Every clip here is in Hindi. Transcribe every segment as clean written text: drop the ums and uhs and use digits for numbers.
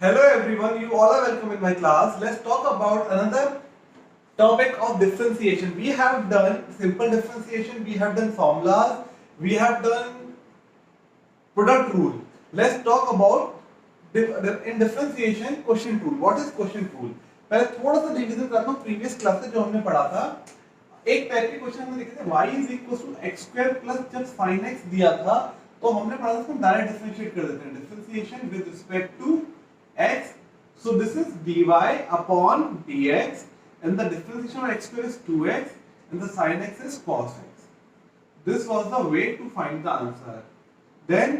Hello everyone, you all are welcome in my class. Let's talk about another topic of differentiation. We have done simple differentiation, we have done formulas, we have done product rule. Let's talk about in differentiation quotient rule. What is quotient rule? पहले थोड़ा सा रिवीजन करता हूँ प्रीवियस क्लास से जो हमने पढ़ा था. एक टाइप के क्वेश्चन हमने देखे थे y is equal to x square plus जब sin x दिया था तो हमने पढ़ा था इसको डायरेक्ट डिफरेंशिएट कर देते हैं. Differentiation with respect to x. So this is dy upon dx and the differentiation of x square is 2x and the sin x is cos x. This was the way to find the answer. Then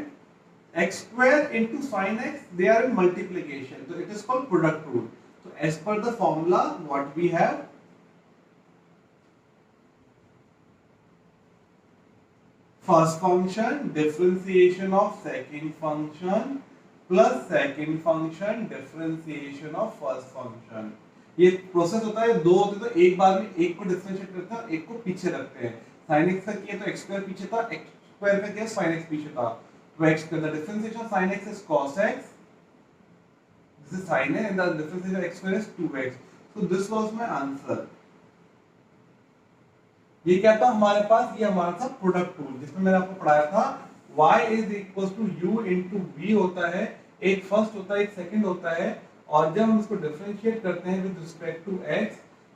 x square into sin x, they are in multiplication. So it is called product rule. So as per the formula, what we have? First function differentiation of second function plus second function differentiation of first function. ये प्रोसेस होता है, दो होते तो एक बार में एक को डिफरेंशिएट करते हैं, एक को पीछे रखते हैं. sin x का किया तो x स्क्वायर पीछे था, x स्क्वायर का किया sin x पीछे था. तो x square the differentiation of sin x is cos x, this is sin x and the differentiation of x square is 2x. so this was my answer. ये क्या था हमारे पास? ये हमारा था प्रोडक्ट रूल जिसमें मैंने आपको पढ़ाया था y is equals to u into v होता है, एक फर्स्ट होता है एक सेकंड होता है, और जब हम इसको डिफरेंशिएट करते हैं with respect to x,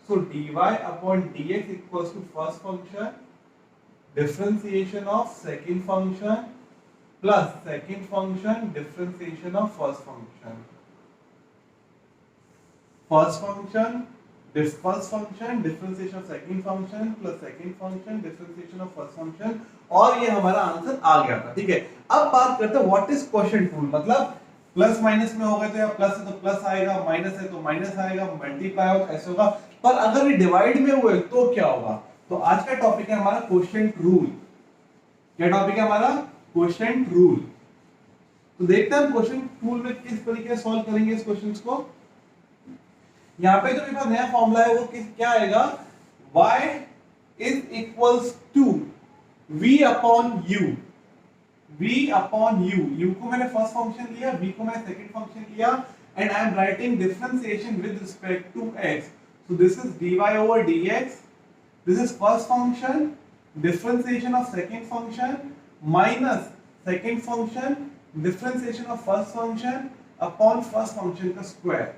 so dy upon dx equals to first function differentiation of second function plus second function differentiation of first function. First function differentiation of second function plus second function differentiation of first function, और ये हमारा आंसर आ गया था. ठीक है, अब बात करते हैं व्हाट इज क्वोशिएंट रूल. मतलब प्लस माइनस में होगा तो या प्लस है तो प्लस आएगा, माइनस है तो माइनस आएगा, मल्टीप्लाई होगा ऐसे होगा. पर अगर ये डिवाइड में हुए तो क्या होगा? तो आज का टॉपिक है हमारा क्वोशिएंट रूल. क्या टॉपिक है हमारा? Quotient rule. तो देखते हैं हम क्वोशिएंट रूल में किस तरीके से सॉल्व करेंगे इस क्वेश्चंस को. यहाँ पे जो मेरे पास नया फॉर्मूला है वो क्या आएगा? y is equals to v upon u. v upon u को मैंने फर्स्ट फंक्शन लिया, v को मैंने सेकंड फंक्शन लिया, and I am writing differentiation with respect to x. So this is dy over dx. This is first function differentiation of second function minus second function differentiation of first function upon first function का square.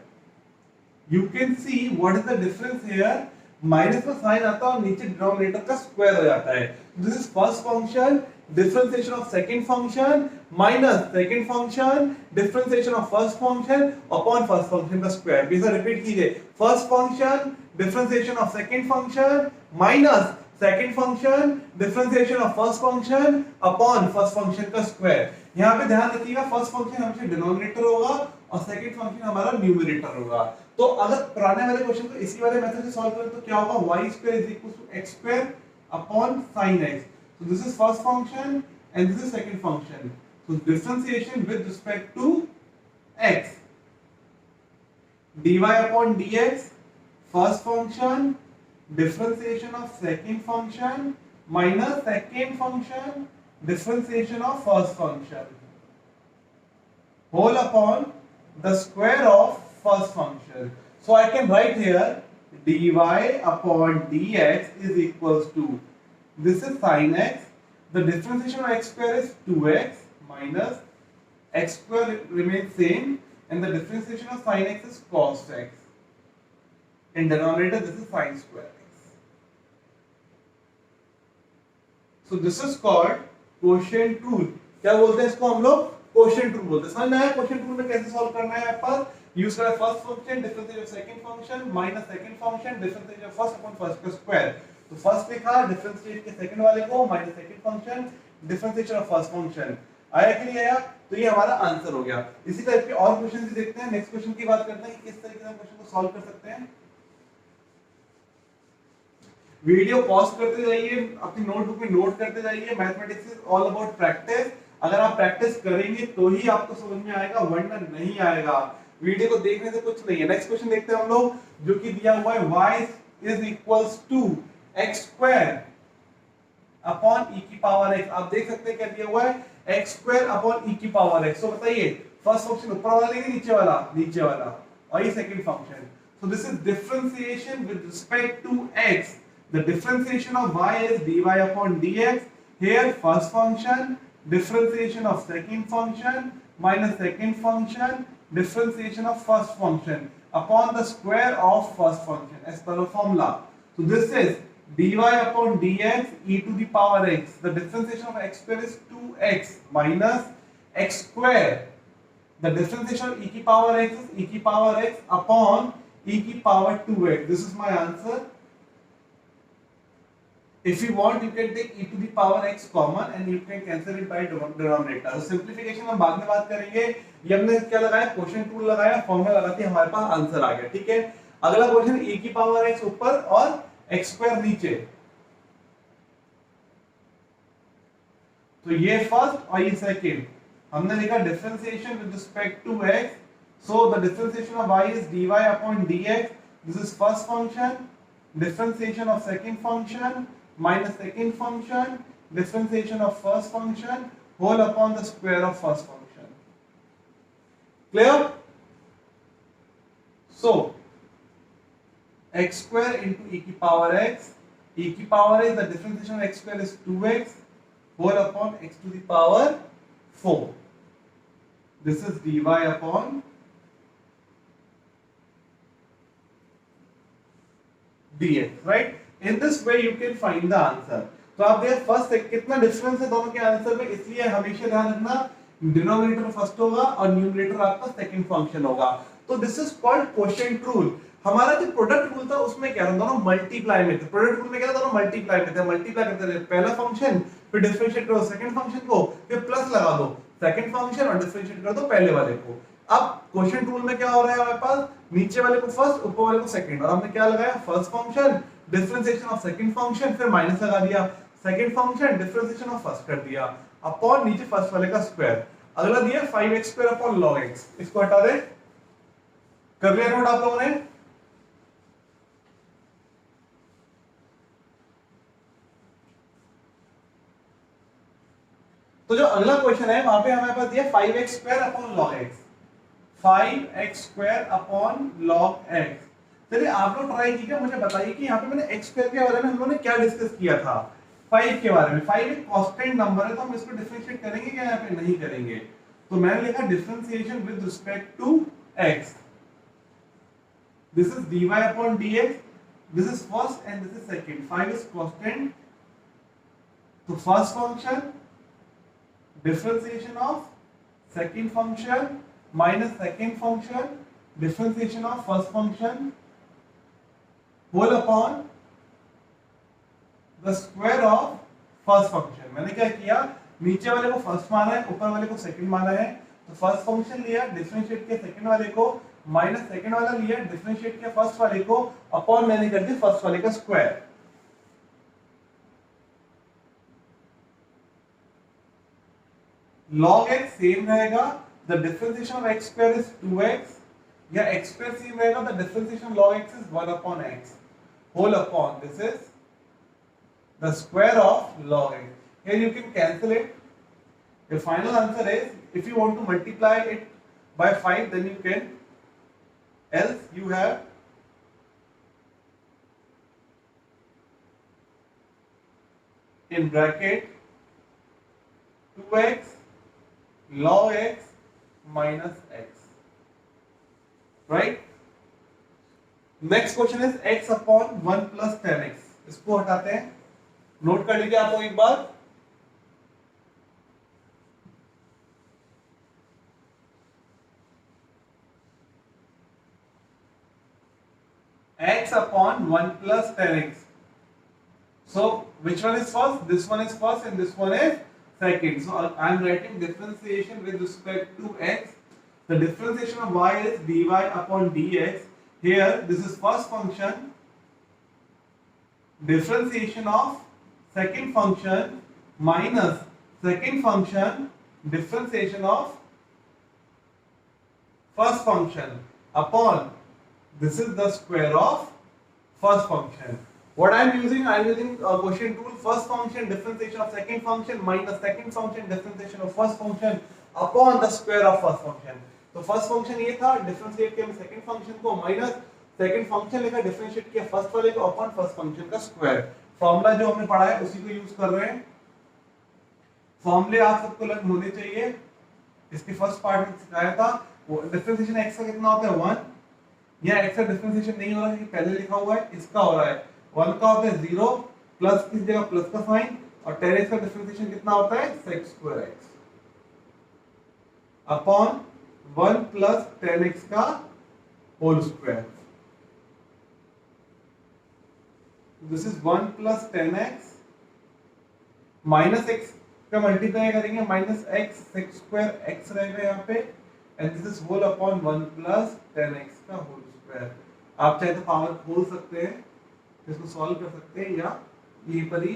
You can see what is the difference here. Minus का साइन आता है और नीचे डिनोमिनेटर का स्क्वायर हो जाता है. This is first function differentiation of second function minus second function differentiation of first function upon first function का स्क्वायर. इसे रिपीट कीजिए. First function differentiation of second function minus second function differentiation of first function upon first function का स्क्वायर. यहाँ पे ध्यान रखिएगा फर्स्ट फंक्शन हमेशा डिनोमिनेटर होगा और सेकंड फंक्शन हमारा न्यूमरेटर होगा. तो अगर पुराने वाले क्वेश्चन को इसी वाले मेथड से सॉल्व करें तो क्या होगा? y square is equal to x square upon sin x. So this is first function and this is second function. So differentiation with respect to x. dy upon dx first function differentiation of second function minus second function differentiation of first function whole upon the square of first function. So I can write here dy upon dx is equals to, this is sin x, the differentiation of x square is 2x minus x square remains same and the differentiation of sin x is cos x. In denominator this is sin square x. So this is called quotient rule. क्या बोलते हैं इसको हम लोग? क्वोशिएंट रूल बोलते हैं. समझ में आया क्वोशिएंट रूल में कैसे सॉल्व करना है? आप यूज करें first function differentiation of second function minus second function differentiation of first upon first का स्क्वायर. तो फर्स्ट लिखा डिफरेंशिएट के सेकंड वाले को minus second function differentiation of first function. आया कि नहीं आया? तो ये हमारा आंसर हो गया. इसी टाइप के और क्वेश्चन भी देखते हैं. नेक्स्ट क्वेश्चन की बात करते हैं कि किस तरीके से हम क्वेश्चन को सॉल्व कर सकते हैं. वीडियो पॉज करते जाइए, अपनी नोटबुक में नोट करते जाइए. Mathematics is all about practice. अगर आप प्रैक्टिस करेंगे तो ही आपको समझ में आएगा, वरना नहीं आएगा. वीडियो को देखने से कुछ नहीं है. नेक्स्ट क्वेश्चन देखते हैं हम लोग जो कि दिया हुआ है y is equals to x square upon e की पावर x. आप देख सकते हैं क्या दिया हुआ है? x स्क्वायर अपॉन e की पावर x. तो बताइए फर्स्ट फंक्शन ऊपर वाला लेंगे नीचे वाला और ये second function. So this is differentiation with respect to x. The differentiation of y is dy upon dx. Here first function, differentiation of second function minus second function, differentiation of first function upon the square of first function as per the formula. So this is dy upon dx e to the power x. The differentiation of x square is 2x minus x square. The differentiation of e की power x is e की power x upon e की power 2x. This is my answer. If you want, you can take e to the power x common and you can cancel it by denominator. So simplification हम बाद में बात करेंगे. ये हमने क्या लगाया, क्वेश्चन टूल लगाया, फॉर्मूला लगाते हमारे पास आंसर आ गया. ठीक है, अगला क्वेश्चन e की पावर x ऊपर और x स्क्वायर नीचे. तो ये फर्स्ट और ये सेकंड. हमने लिखा differentiation with respect to x. So the differentiation of y is dy upon dx. This is first function. Differentiation of second function minus second function. Differentiation of first function whole upon the square of first function. Clear? So x square into e की power x. E की power x, the differentiation of x square is 2x whole upon x to the power 4. This is dy upon dx, right? In this way you can find the answer. तो आप देखिए फर्स्ट कितना डिफरेंस है दोनों के आंसर में, इसलिए हमेशा ध्यान रखना डिनोमिनेटर फर्स्ट होगा और न्यूमरेटर आपका सेकंड फंक्शन होगा. तो this is called quotient rule. हमारा जो प्रोडक्ट रूल था उसमें क्या था, दोनों मल्टीप्लाई में थे. प्रोडक्ट रूल में क्या था, दोनों मल्टीप्लाई में थे. मल्टीप्लाई करते थे पहला फंक्शन, फिर डिफरेंशिएट करो सेकंड फंक्शन को, फिर प्लस लगा दो सेकंड फंक्शन और डिफरेंशिएट कर दो पहले वाले को. अब क्वोशिएंट रूल में क्या हो रहा है हमारे पास, नीचे वाले को फर्स्ट ऊपर वाले को सेकंड, और हमने क्या लगाया first function differentiation of second function, फिर माइनस लगा दिया second function differentiation of first कर दिया अपॉन नीचे फर्स्ट वाले का स्क्वायर. अगला दिया 5x square upon log x. इसको हटा दे. कर लिया नोट आप लोगों ने? तो जो अगला क्वेश्चन है वहां पे हमारे पास दिया 5x square upon log x. 5x square upon log x. चलिए आप लोग ट्राई कीजिए, मुझे बताइए कि यहाँ पे मैंने x स्क्वायर के बारे में हम लोगों ने क्या डिस्कस किया था. 5 के बारे में. 5 एक कांस्टेंट नंबर है तो हम इसको डिफरेंशिएट करेंगे क्या, यहाँ पे नहीं करेंगे. तो मैंने लिखा differentiation with respect to x. This is dy upon dx. This is first and this is second. 5 is constant. तो first function differentiation of second function minus second function differentiation of first function whole upon the square of first function. मैंने क्या किया, नीचे वाले को फर्स्ट माना है, ऊपर वाले को सेकंड माना है. तो फर्स्ट फंक्शन लिया, डिफरेंशिएट किया सेकंड वाले को, माइनस सेकंड वाला लिया, डिफरेंशिएट किया फर्स्ट वाले को, अपॉन मैंने कर दिया फर्स्ट वाले का स्क्वायर. log x सेम रहेगा. the differentiation of x square is 2x. या x square सेम रहेगा. the differentiation of log x is 1 upon x whole upon this is the square of log x. Here you can cancel it. The final answer is, if you want to multiply it by 5 then you can, else you have in bracket 2x log x minus x, right? Next question is x upon 1 plus 10x. इसको हटाते हैं. नोट कर लीजिए आप लोग एक बार. x upon 1 plus 10x. So which one is first? This one is first and this one is second. So I am writing differentiation with respect to x. The differentiation of y is dy upon dx. Here this is first function. Differentiation of second function minus second function differentiation of first function upon this is the square of first function. What I am using quotient rule. First function differentiation of second function minus second function differentiation of first function upon the square of first function. तो फर्स्ट फंक्शन ये था, डिफरेंशिएट किया सेकंड फंक्शन को, माइनस सेकंड फंक्शन लिखा, डिफरेंशिएट किया फर्स्ट वाले को अपॉन फर्स्ट फंक्शन का स्क्वायर। फॉर्मूला जो हमने पढ़ा है उसी को यूज कर रहे हैं। फॉर्मूले आप सबको लर्न होने चाहिए, इसके फर्स्ट पार्ट में सिखाया था। वो डिफरेंशिएशन x का कितना होता है 1, या x का डिफरेंशिएशन नहीं हो रहा है कि पहले लिखा हुआ है, इसका हो रहा है 1 का होता है 0 प्लस की जगह प्लस का साइन, और tan x का डिफरेंशिएशन कितना होता है sec square x upon 1 plus tan x का whole square. This is 1 plus tan x minus x का मल्टीप्लाई करेंगे, minus x sec square x रहेगा यहाँ पे, and this is whole upon 1 plus tan x का होल स्क्वायर। आप चाहे तो पावर खोल सकते हैं, इसको सॉल्व कर सकते हैं, या यहीं पर ही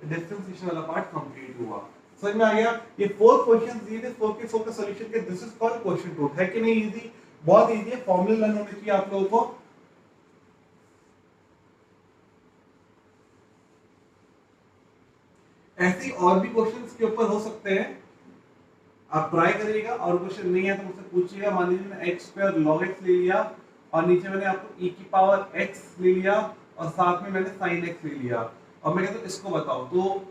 डिफरेंशिएशन वाला पार्ट कंप्लीट हुआ। समझ में आ गया? ये 4 क्वेश्चंस दिए थे, 4 के 4 का सॉल्यूशन के, this is called question root. है कि नहीं इजी? बहुत इजी है, फॉर्मूला लर्न होने चाहिए आप लोगों को। ऐसे ही और भी क्वेश्चंस के ऊपर हो सकते हैं, आप ट्राई करिएगा, और क्वेश्चन नहीं है तो मुझसे पूछिएगा। मान लीजिए मैंने x स्क्वायर log x ले लिया, और नीचे मैंने आपको e की पावर x ले लिया, और साथ में मैंने sin x ले लिया, और मैं कहता हूँ इसको बताओ, तो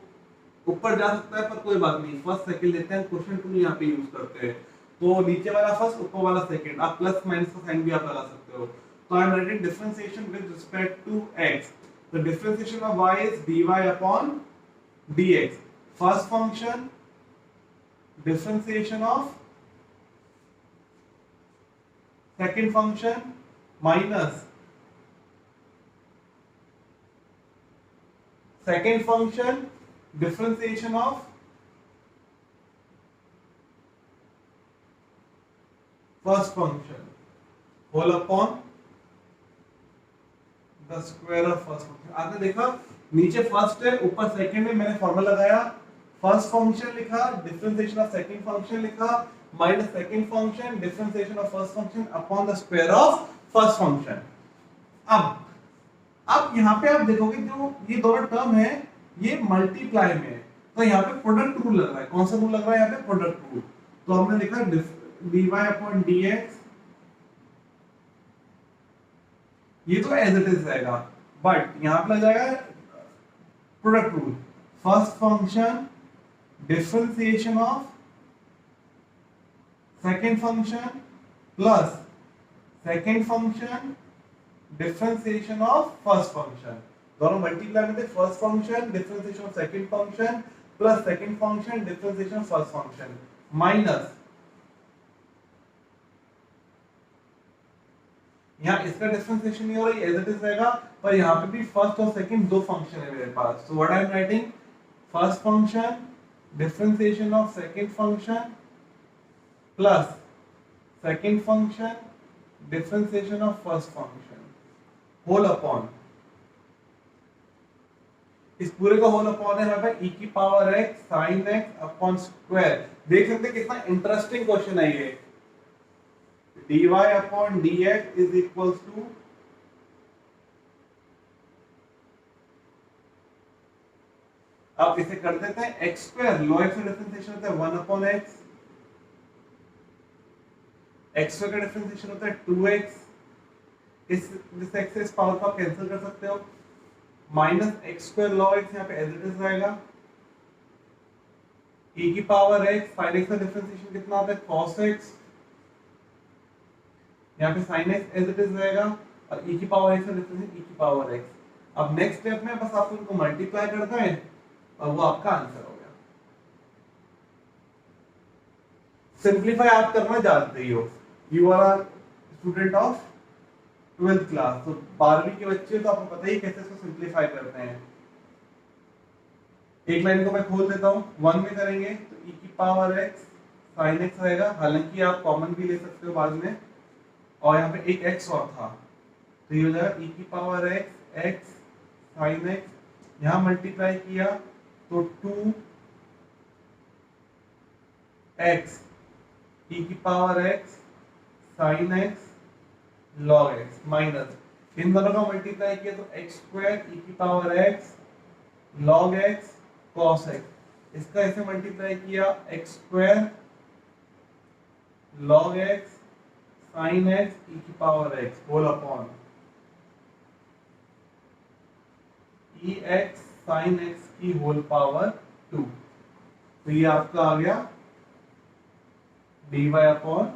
ऊपर जा सकता है, पर कोई बात नहीं, फर्स्ट सेकंड लेते हैं, क्वेश्चन टूल यहाँ पे यूज करते हैं। तो नीचे वाला फर्स्ट, ऊपर वाला सेकंड, आप प्लस माइनस का साइन भी आप लगा सकते हो। तो I am writing differentiation with respect to x। The differentiation of y is dy upon dx। First function differentiation of second function minus second function differentiation of first function whole upon the square of first function। आपने देखा नीचे फर्स्ट है, ऊपर सेकंड है, मैंने फॉर्मूला लगाया, फर्स्ट फंक्शन लिखा, डिफरेंशिएशन ऑफ सेकंड फंक्शन लिखा, minus second function differentiation of first function upon the square of first function. अब यहाँ पे आप देखोगे जो ये दोनों टर्म है ये मल्टीप्लाई में है, तो यहाँ पे प्रोडक्ट रूल लग रहा है। कौन सा रूल लग रहा है यहाँ पे? Product rule. तो हमने लिखा dy अपॉन dx, ये तो एज इट इज रहेगा, बट यहाँ पे लग जाएगा product rule. First function differentiation of second function plus second function differentiation of first function। दोनों मल्टीप्लाई में थे, first function differentiation of second function plus second function differentiation of first function, minus यहाँ इसका डिफरेंशिएशन नहीं हो रहा है, एज इट इज रहेगा, पर यहाँ पे भी फर्स्ट और सेकंड दो फंक्शन है मेरे पास। So what I am writing, first function differentiation of second function plus second function differentiation of first function whole upon, इस पूरे का होल अपॉन है हमारे पास e की पावर x sin x अपॉन स्क्वायर। देख सकते हैं कितना इंटरेस्टिंग क्वेश्चन है ये। dy upon dx is equals to, आप इसे कर देते हैं x स्क्वायर, log x का डिफरेंशिएशन होता है 1 अपॉन x, x स्क्वायर का डिफरेंशिएशन होता है 2x, इस x से इस पावर को आप कैंसिल कर सकते हो, minus x square log x यहाँ पे एज इट इज रहेगा, e की पावर x sin x का डिफरेंशिएशन कितना होता है cos x, यहाँ पे sin x as it is रहेगा, और e की पावर x का डिफरेंशिएशन e की पावर x। अब नेक्स्ट स्टेप में बस आपको इनको मल्टीप्लाई करना है और वो आपका आंसर हो गया। सिंपलीफाई आप करना जानते ही हो, you are student of 12th class, तो 12वीं के बच्चे तो आपको पता ही कैसे इसको सिंपलीफाई करते हैं। एक लाइन को मैं खोल देता हूँ, 1 में करेंगे तो e की पावर x sin x रहेगा, हालांकि आप कॉमन भी ले सकते हो बाद में, और यहाँ पे एक x और था, तो ये हो जाएगा e की power x x sin x, यहाँ मल्टीप्लाई किया तो 2x e की power x sin x log x, minus इन दोनों का मल्टीप्लाई किया तो x स्क्वायर e की power x log x cos x, इसका ऐसे मल्टीप्लाई किया x square log x sin x e की power x whole upon e x sin x की होल पावर 2। तो ये आपका आ गया dy अपॉन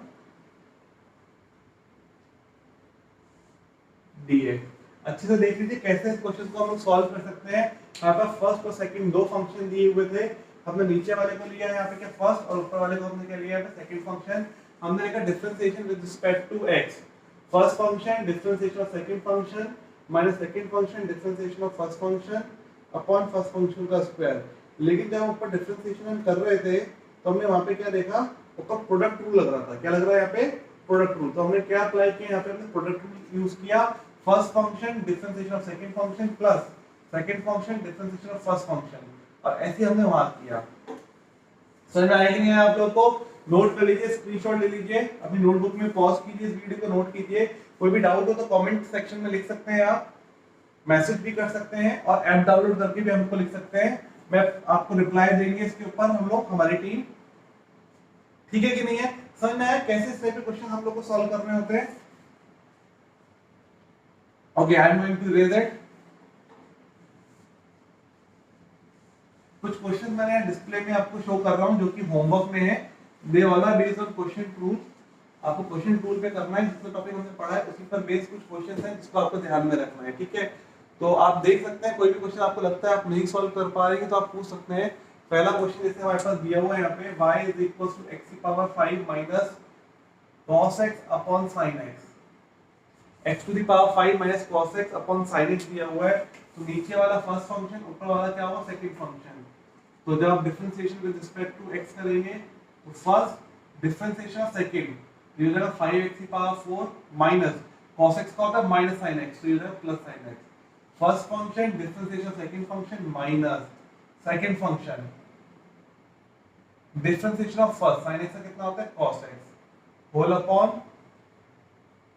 dx। अच्छे से देख लीजिए कैसे इस क्वेश्चन को हम लोग सॉल्व कर सकते हैं। यहाँ पर फर्स्ट और सेकंड दो फंक्शन दिए हुए थे, हमने नीचे वाले को लिया है यहाँ पे क्या फर्स्ट, और ऊपर वाले को हमने क्या लिया है सेकंड फंक्शन। हमने लिखा differentiation with respect to x, first function differentiation of second function minus second function differentiation of first function upon first function का स्क्वायर। लेकिन जब हम ऊपर डिफरेंशिएशन हम कर रहे थे तो हमने वहां पे क्या देखा, ऊपर प्रोडक्ट रूल लग रहा था। क्या लग रहा है यहाँ पे, प्रोडक्ट रूल। तो हमने क्या अप्लाई किया, यहाँ पे हमने प्रोडक्ट रूल यूज किया। First function differentiation of second function plus second function differentiation of first function, और ऐसे हमने वहां किया। समझ में आया कि नहीं आया आप लोगों को? नोट कर लीजिए, स्क्रीनशॉट ले लीजिए, अपनी नोटबुक में पॉज कीजिए, इस वीडियो को नोट कीजिए। कोई भी डाउट हो तो कमेंट सेक्शन में लिख सकते हैं, आप मैसेज भी कर सकते हैं, और ऐप डाउनलोड करके भी हमको लिख सकते हैं। मैं आपको रिप्लाई देंगे इसके ऊपर हम लोग, हमारी टीम। ठीक है कि नहीं है? समझ में आया कैसे इस टाइप के क्वेश्चन हम लोग को सॉल्व करने होते हैं? Okay, I am going to raise it. कुछ क्वेश्चन मैंने डिस्प्ले में आपको शो कर रहा हूं जो कि होमवर्क में है। दे वाला बेस्ड ऑन क्वेश्चन टूल, आपको क्वेश्चन टूल पे करना है। जिस टॉपिक हमने पढ़ा है उसी पर बेस्ड कुछ क्वेश्चंस हैं जिसको आपको ध्यान में रखना है। ठीक है, तो आप देख सकते हैं कोई भी क्वेश्चन आपको लगता है आप नहीं सॉल्व कर पा रहे हैं तो आप पूछ सकते हैं। पहला क्वेश्चन जैसे हमारे पास दिया हुआ है यहाँ पे y = x⁵ minus cos x upon sin x, x⁵ minus cos x upon sin x दिया हुआ है। तो नीचे वाला फर्स्ट फंक्शन, ऊपर वाला क्या होगा सेकंड फंक्शन। तो जब आप differentiation with respect to x करेंगे तो फर्स्ट डिफरेंशिएशन ऑफ सेकंड ये हो जाएगा 5x⁴ माइनस cos x का होता है माइनस sin x, तो ये हो जाएगा plus sin x। First function differentiation of second function minus second function differentiation of first sin x का कितना होता है cos x होल अपॉन,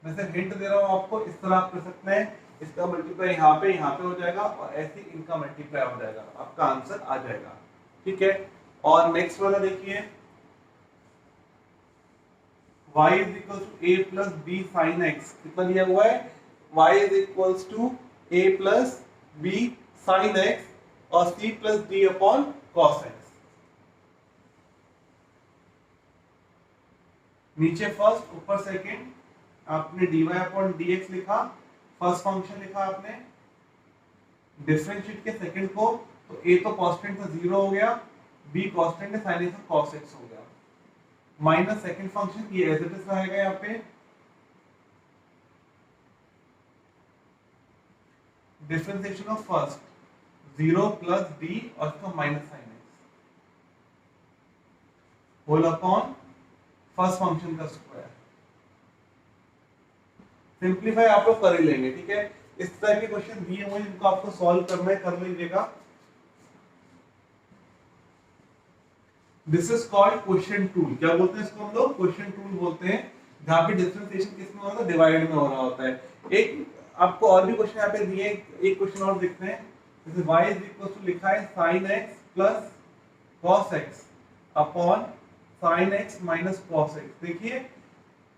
वैसे हिंट दे रहा हूं आपको, इस तरह आप कर सकते हैं। इसका मल्टीप्लाई यहाँ पे हो जाएगा और ऐसे इनका मल्टीप्लाई हो जाएगा, आपका आंसर आ जाएगा। ठीक है, और नेक्स्ट वाला देखिए y = a plus b sin x, कितना दिया हुआ है y = a plus b sin x और c plus d upon cos x। नीचे फर्स्ट ऊपर सेकंड, आपने dy upon dx लिखा, फर्स्ट फंक्शन लिखा आपने, डिफरेंशिएट के सेकंड को, तो a तो कांस्टेंट था 0 हो गया, b कांस्टेंट है sin x cos x हो गया, माइनस सेकंड फंक्शन ये एज इट इज रहेगा यहाँ पे, differentiation of first 0 plus d और इसका minus sin x whole upon first function का स्क्वायर। सिंपलीफाई आप लोग कर ही लेंगे। ठीक है, इस तरह के क्वेश्चन दिए हुए जिनको आपको सॉल्व करना है कर लीजिएगा। This is called question tool. क्या बोलते हैं इसको हम लोग? क्वेश्चन टूल बोलते हैं, जहाँ पे डिफरेंशिएशन किसमें हो रहा है, डिवाइड में हो रहा होता है। एक आपको और भी क्वेश्चन यहाँ पे दिए, एक क्वेश्चन और देखते हैं। जैसे y लिखा है sin x plus cos x upon sin x minus cos x। देखिए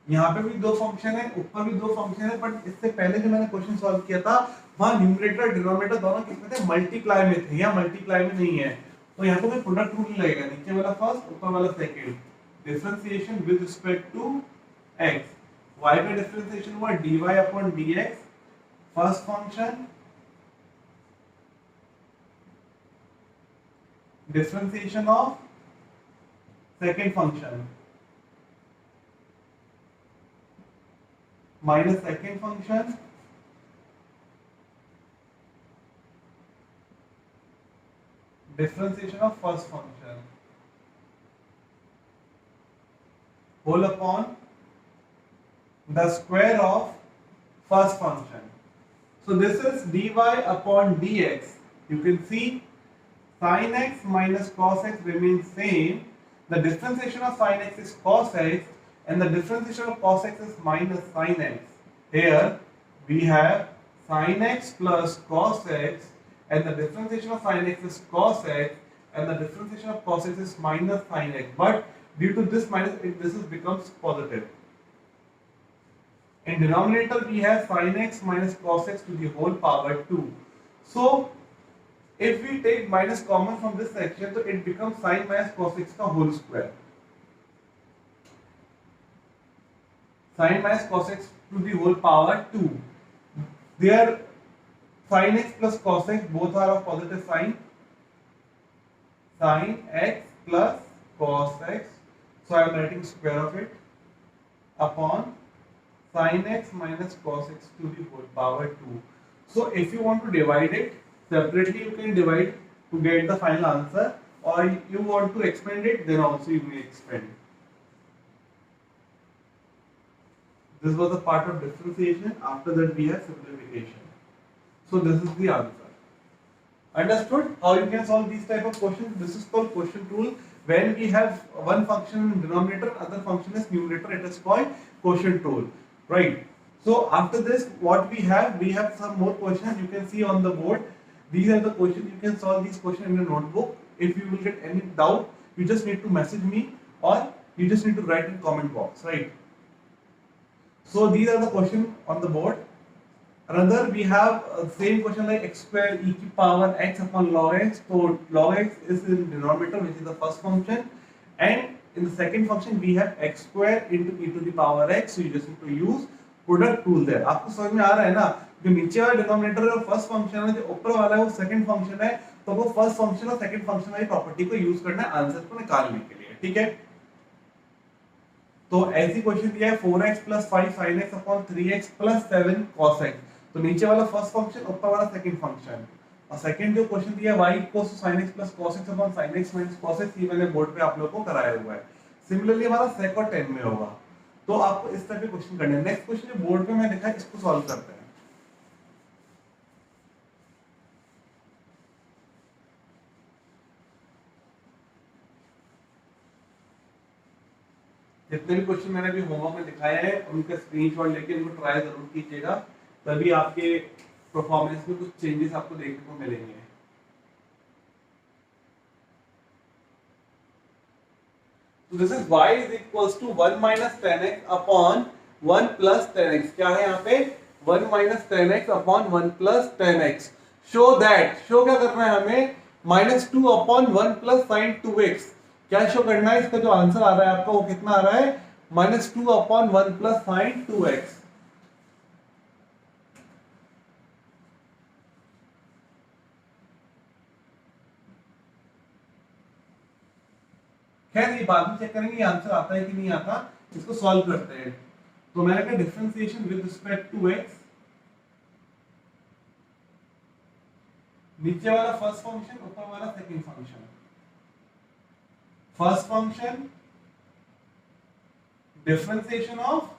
यहाँ पे भी दो फंक्शन है, ऊपर भी दो फंक्शन है, बट इससे पहले जो मैंने क्वेश्चन सॉल्व किया था वहां न्यूमरेटर डिनोमिनेटर दोनों किसमें थे, मल्टीप्लाई में थे, या मल्टीप्लाई में नहीं है। तो यहाँ पे कोई प्रोडक्ट रूल नहीं लगेगा, नीचे वाला फर्स्ट ऊपर वाला second. Differentiation with respect to x, y का डिफरेंशिएशन हुआ dy upon dx, first function differentiation of second function minus second function differentiation of first function whole upon the square of first function. So this is dy upon dx. You can see sin x minus cos x remains same. The differentiation of sin x is cos x and the differentiation of cos x is minus sin x. Here we have sin x plus cos x and the differentiation of sin x is cos x and the differentiation of cos x is minus sin x. But Due to this minus, this is becomes positive. In denominator we have sin x minus cos x to the whole power 2. So if we take minus common from this section, so it becomes sin minus cos x का whole square. Sin minus cos x to the whole power 2. There sin x plus cos x both are of positive sign. Sin x plus cos x, so I am writing square of it, upon sin x minus cos x to the whole power 2. So if you want to divide it separately, you can divide to get the final answer, or you want to expand it, then also you may expand. This was a part of differentiation. After that we have simplification. So this is the answer. Understood how you can solve these type of questions? This is called quotient rule. When we have one function in denominator, other function is numerator, it is called quotient rule, right? So after this, what we have some more questions. You can see on the board. These are the questions. You can solve these questions in your notebook. If you will get any doubt, you just need to message me, or you just need to write in comment box, right? So these are the questions on the board. Another, we have same question like x square e to power x upon log x. So log x is in denominator, which is the first function, and in the second function we have x square into e to the power x. So you just need to use product rule there. आपको समझ में आ रहा है ना? जो नीचे वाला डिनोमिनेटर है वो फर्स्ट फंक्शन है, जो ऊपर वाला है वो सेकंड फंक्शन है. तो वो फर्स्ट फंक्शन और सेकंड फंक्शन वाली प्रॉपर्टी को यूज करना है आंसर को निकालने के लिए. ठीक है, तो ऐसी क्वेश्चन दिया है 4x + 5 sin x upon 3x + 7 cos x. तो नीचे वाला फर्स्ट फंक्शन, ऊपर वाला सेकंड फंक्शन. और सेकंड जो क्वेश्चन दिया है y = sin x + cos x upon sin x - cos x, ये मैंने बोर्ड पे आप लोगों को कराया हुआ है. सिमिलरली हमारा सेक और 10 में होगा. तो आपको इस तरह के क्वेश्चन करने हैं. नेक्स्ट क्वेश्चन जो बोर्ड पे मैं लिखा है इसको सॉल्व करते हैं. जितने भी क्वेश्चन मैंने अभी होमवर्क में दिखाया है उनका स्क्रीनशॉट लेके उनको ट्राई जरूर कीजिएगा, तभी आपके परफॉर्मेंस में कुछ चेंजेस आपको देखने को मिलेंगे. So this is y is equals to 1 minus 10x upon 1 plus 10x. क्या है यहाँ पे? 1 minus 10x upon 1 plus 10x. Show that. show क्या करना है हमें? -2 upon 1 plus sin 2x. क्या शो करना है? इसका जो आंसर आ रहा है आपका वो कितना आ रहा है? -2 upon 1 plus sin 2x. खैर ये बाद में चेक करेंगे ये आंसर आता है कि नहीं आता. इसको सॉल्व करते हैं. तो मैंने कहा differentiation with respect to x. नीचे वाला फर्स्ट फंक्शन, ऊपर वाला second function. First function differentiation of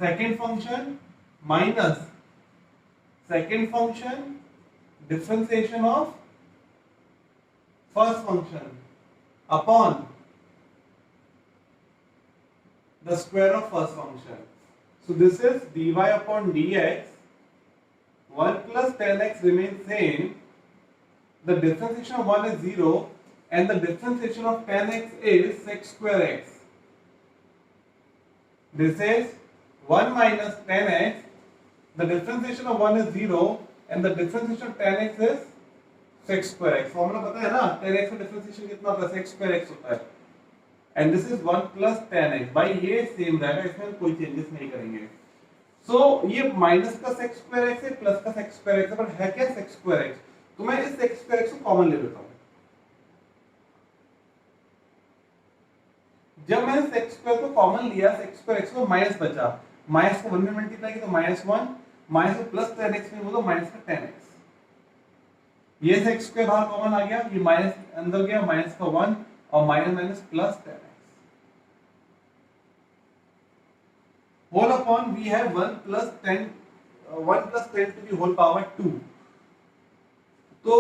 second function minus second function differentiation of first function upon the square of first function. So this is dy upon dx. 1 plus 10x remains same. The differentiation of 1 is 0 and the differentiation of 10x is sec square x. This is 1 minus 10x. The differentiation of 1 is 0 and the differentiation of 10x is sec square x. Formula पता है ना? 10x का डिफरेंशिएशन कितना होता है? sec square x होता है. And this is 1 plus 10x. भाई ये सेम रहेगा, इसमें कोई चेंजेस नहीं करेंगे. सो ये माइनस का sec square x है, प्लस का sec square x है, पर है क्या sec square x? तो मैं इस sec square x को कॉमन ले लेता हूं. जब मैंने sec square को कॉमन लिया, sec square x को माइनस बचा, माइनस को 1 में मल्टीप्लाई किया तो -1, माइनस को प्लस 10x में बोलो माइनस का 10x. ये sec square बाहर कॉमन आ गया, ये माइनस अंदर गया, माइनस का 1 और minus minus plus 10x. Whole upon we have 1 plus 10 to the whole power 2. तो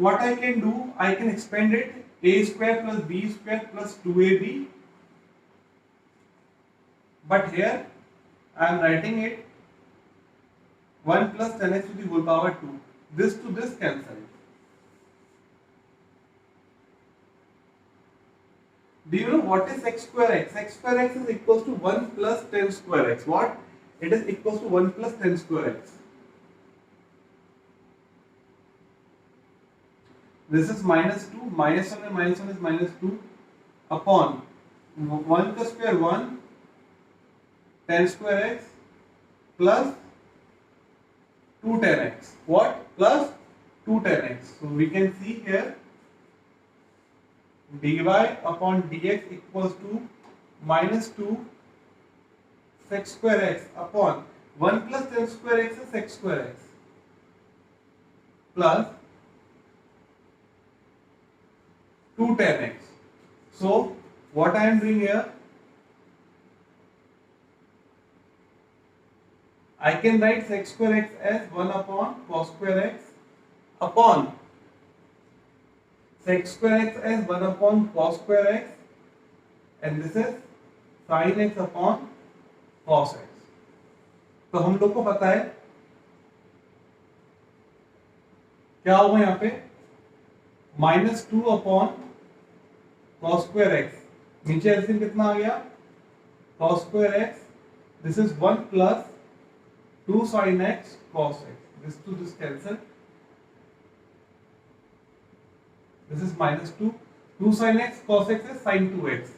what I can do, I can expand it a square plus b square plus 2ab, but here I am writing it 1 plus 10x to the whole power 2. This to this cancel. Do you know what is sec square x? Sec square x is equals to 1 plus 10 square x. What? It is equals to 1 plus 10 square x. This is minus 2, minus 1 and minus 1 is minus 2 upon 1 का square 1, 10 square x plus 2 10x. What? Plus 2 10x. So we can see here dy upon dx equals to minus 2 sec square x upon 1 plus 10 square x is sec square x plus 2 10x. So what I am doing here, I can write sec square x as 1 upon cos square x upon sec square x as 1 upon cos square x, and this is sin x upon cos x. तो हम लोग को पता है क्या होगा यहाँ पे, minus 2 upon cos square x, नीचे एलसीएम कितना आ गया, cos square x, this is 1 plus 2 sin x cos x, this to this cancel, this is minus 2, 2 sin x cos x is sin 2x,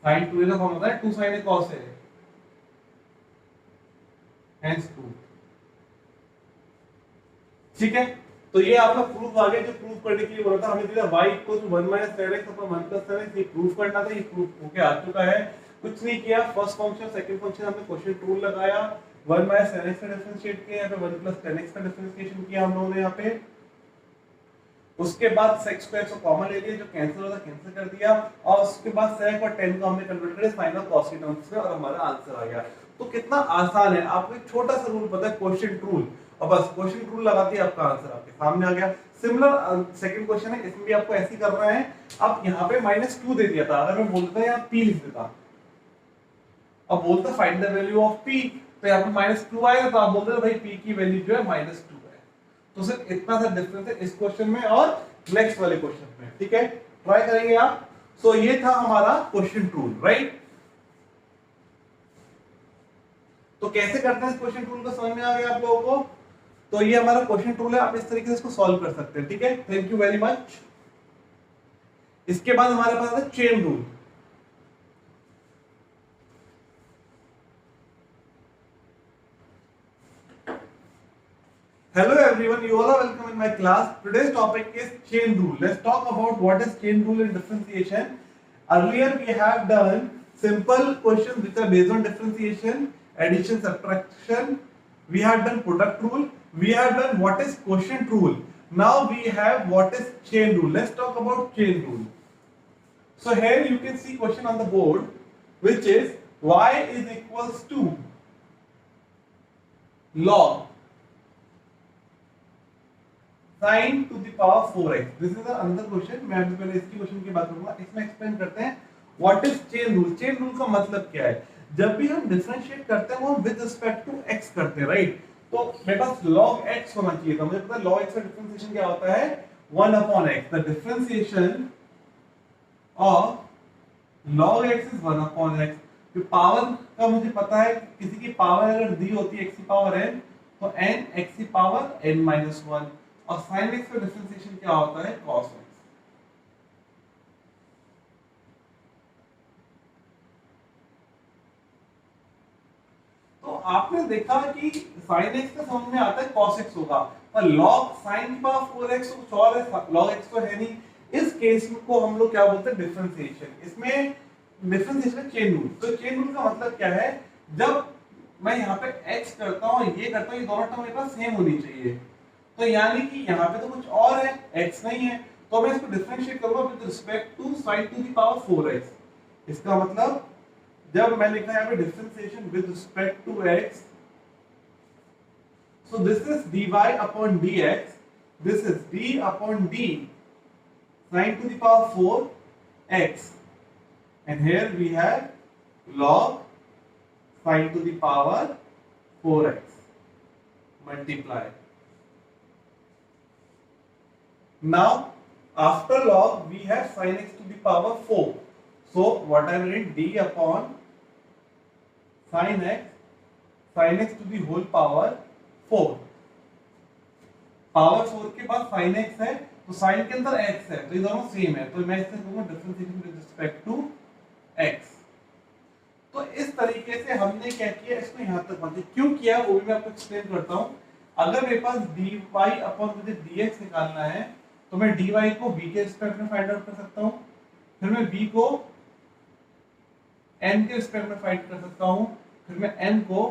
sin 2 का फॉर्म होता है 2 sin a cos a, hence 2. ठीक है, तो ये आपका प्रूफ आ गया, जो प्रूफ करने के लिए बोला था हमें दिया y equal to 1 minus tan x upon 1 plus tan x, ये प्रूफ करना था, ये प्रूफ होके आ चुका है. कुछ नहीं किया, फर्स्ट फंक्शन सेकंड फंक्शन हमने क्वोशिएंट रूल लगाया, 1 माइनस tan x का डिफरेंशिएट किया, यहाँ पे 1 प्लस tan x का डिफरेंशिएशन किया हम लोगों ने यहाँ पे. उसके बाद sec स्क्वायर को कॉमन ले लिया, जो कैंसिल होता कैंसिल कर दिया, और उसके बाद sec और tan को हमने कन्वर्ट किया sin और cos के टर्म्स में, और हमारा आंसर आ गया. तो कितना आसान है, आपको एक छोटा सा रूल पता है, क्वोशिएंट रूल, और बस क्वोशिएंट रूल लगा दिया, आपका आंसर आपके सामने आ गया. सिमिलर सेकंड क्वेश्चन है, इसमें भी आपको ऐसे ही करना है. अब यहाँ पे -2 दे दिया था, अगर मैं बोलता यहाँ p लिख देता, अब बोलता find the value of p, तो यहाँ पे -2 आएगा, तो आप बोलते भाई p की वैल्यू जो है -2 है. तो सिर्फ इतना सा डिफरेंस है इस क्वेश्चन में और नेक्स्ट वाले क्वेश्चन में. ठीक है, ट्राई करेंगे आप. सो ये था हमारा क्वोशिएंट रूल, राइट. तो कैसे करते हैं इस क्वोशिएंट रूल को, समझ में आ गया आप लोगों को. तो ये हमारा क्वोशिएंट रूल है, आप इस तरीके से इसको सॉल्व कर सकते हैं. ठीक है, थैंक यू वेरी मच. इसके बाद हमारे पास है chain rule. Hello everyone, you all are welcome in my class. Today's topic is chain rule. Let's talk about what is chain rule in differentiation. Earlier we have done simple questions which are based on differentiation, addition, subtraction. We have done product rule. We have done what is quotient rule. Now we have what is chain rule. Let's talk about chain rule. So here you can see question on the board, which is y is equals to log sin to the power 4x. This is another question. मैं अभी पहले इसकी क्वेश्चन की बात करूंगा. इसमें एक्सप्लेन करते हैं what is chain rule. chain rule का मतलब क्या है. जब भी हम डिफरेंशिएट करते हैं वो हम विद रिस्पेक्ट टू x करते हैं, राइट. तो मेरे पास log x होना चाहिए था. मुझे पता है log x का डिफरेंशिएशन क्या होता है, 1 upon x. The differentiation of log x is 1 upon x. तो पावर का मुझे पता है, किसी की पावर अगर दी होती है x की पावर n, तो n x की पावर n minus 1, और sin x का डिफरेंशिएशन क्या होता है, cos x. तो आपने देखा कि sin x का समझ में आता है cos x होगा, पर log sin की पावर 4x कुछ और है, log x तो है नहीं. इस केस को हम लोग क्या बोलते हैं, डिफरेंशिएशन. इसमें डिफरेंशिएशन चेन रूल. तो चेन रूल का मतलब क्या है, जब मैं यहाँ पे x करता हूँ, ये करता हूँ, ये दोनों टर्म मेरे पास सेम होनी चाहिए. तो यानी कि यहाँ पे तो कुछ और है, x नहीं है, तो मैं इसको डिफरेंशिएट करूंगा with respect to sin to the power 4x. इसका मतलब जब मैं लिखा यहाँ पे differentiation with respect to x, so this is dy upon dx, this is d upon d sin to the power 4x, and here we have log sin to the power 4x multiply. Now after log we have sin x to the power 4. So what I will write, d upon sin x to the whole power 4. Power 4 के पास sin x है, तो sin के अंदर x है, तो ये दोनों सेम है, तो मैं इसे कहूंगा differentiation with respect to x। तो इस तरीके से हमने क्या किया, इसको यहां तक पहुंचे। क्यों किया वो भी मैं आपको एक्सप्लेन करता हूं। अगर मेरे पास dy अपॉन मुझे dx निकालना है, तो मैं dy को b के रिस्पेक्ट में फाइंड आउट कर सकता हूं, फिर मैं b को n के रिस्पेक्ट में फाइंड कर सकता हूं, फिर मैं n को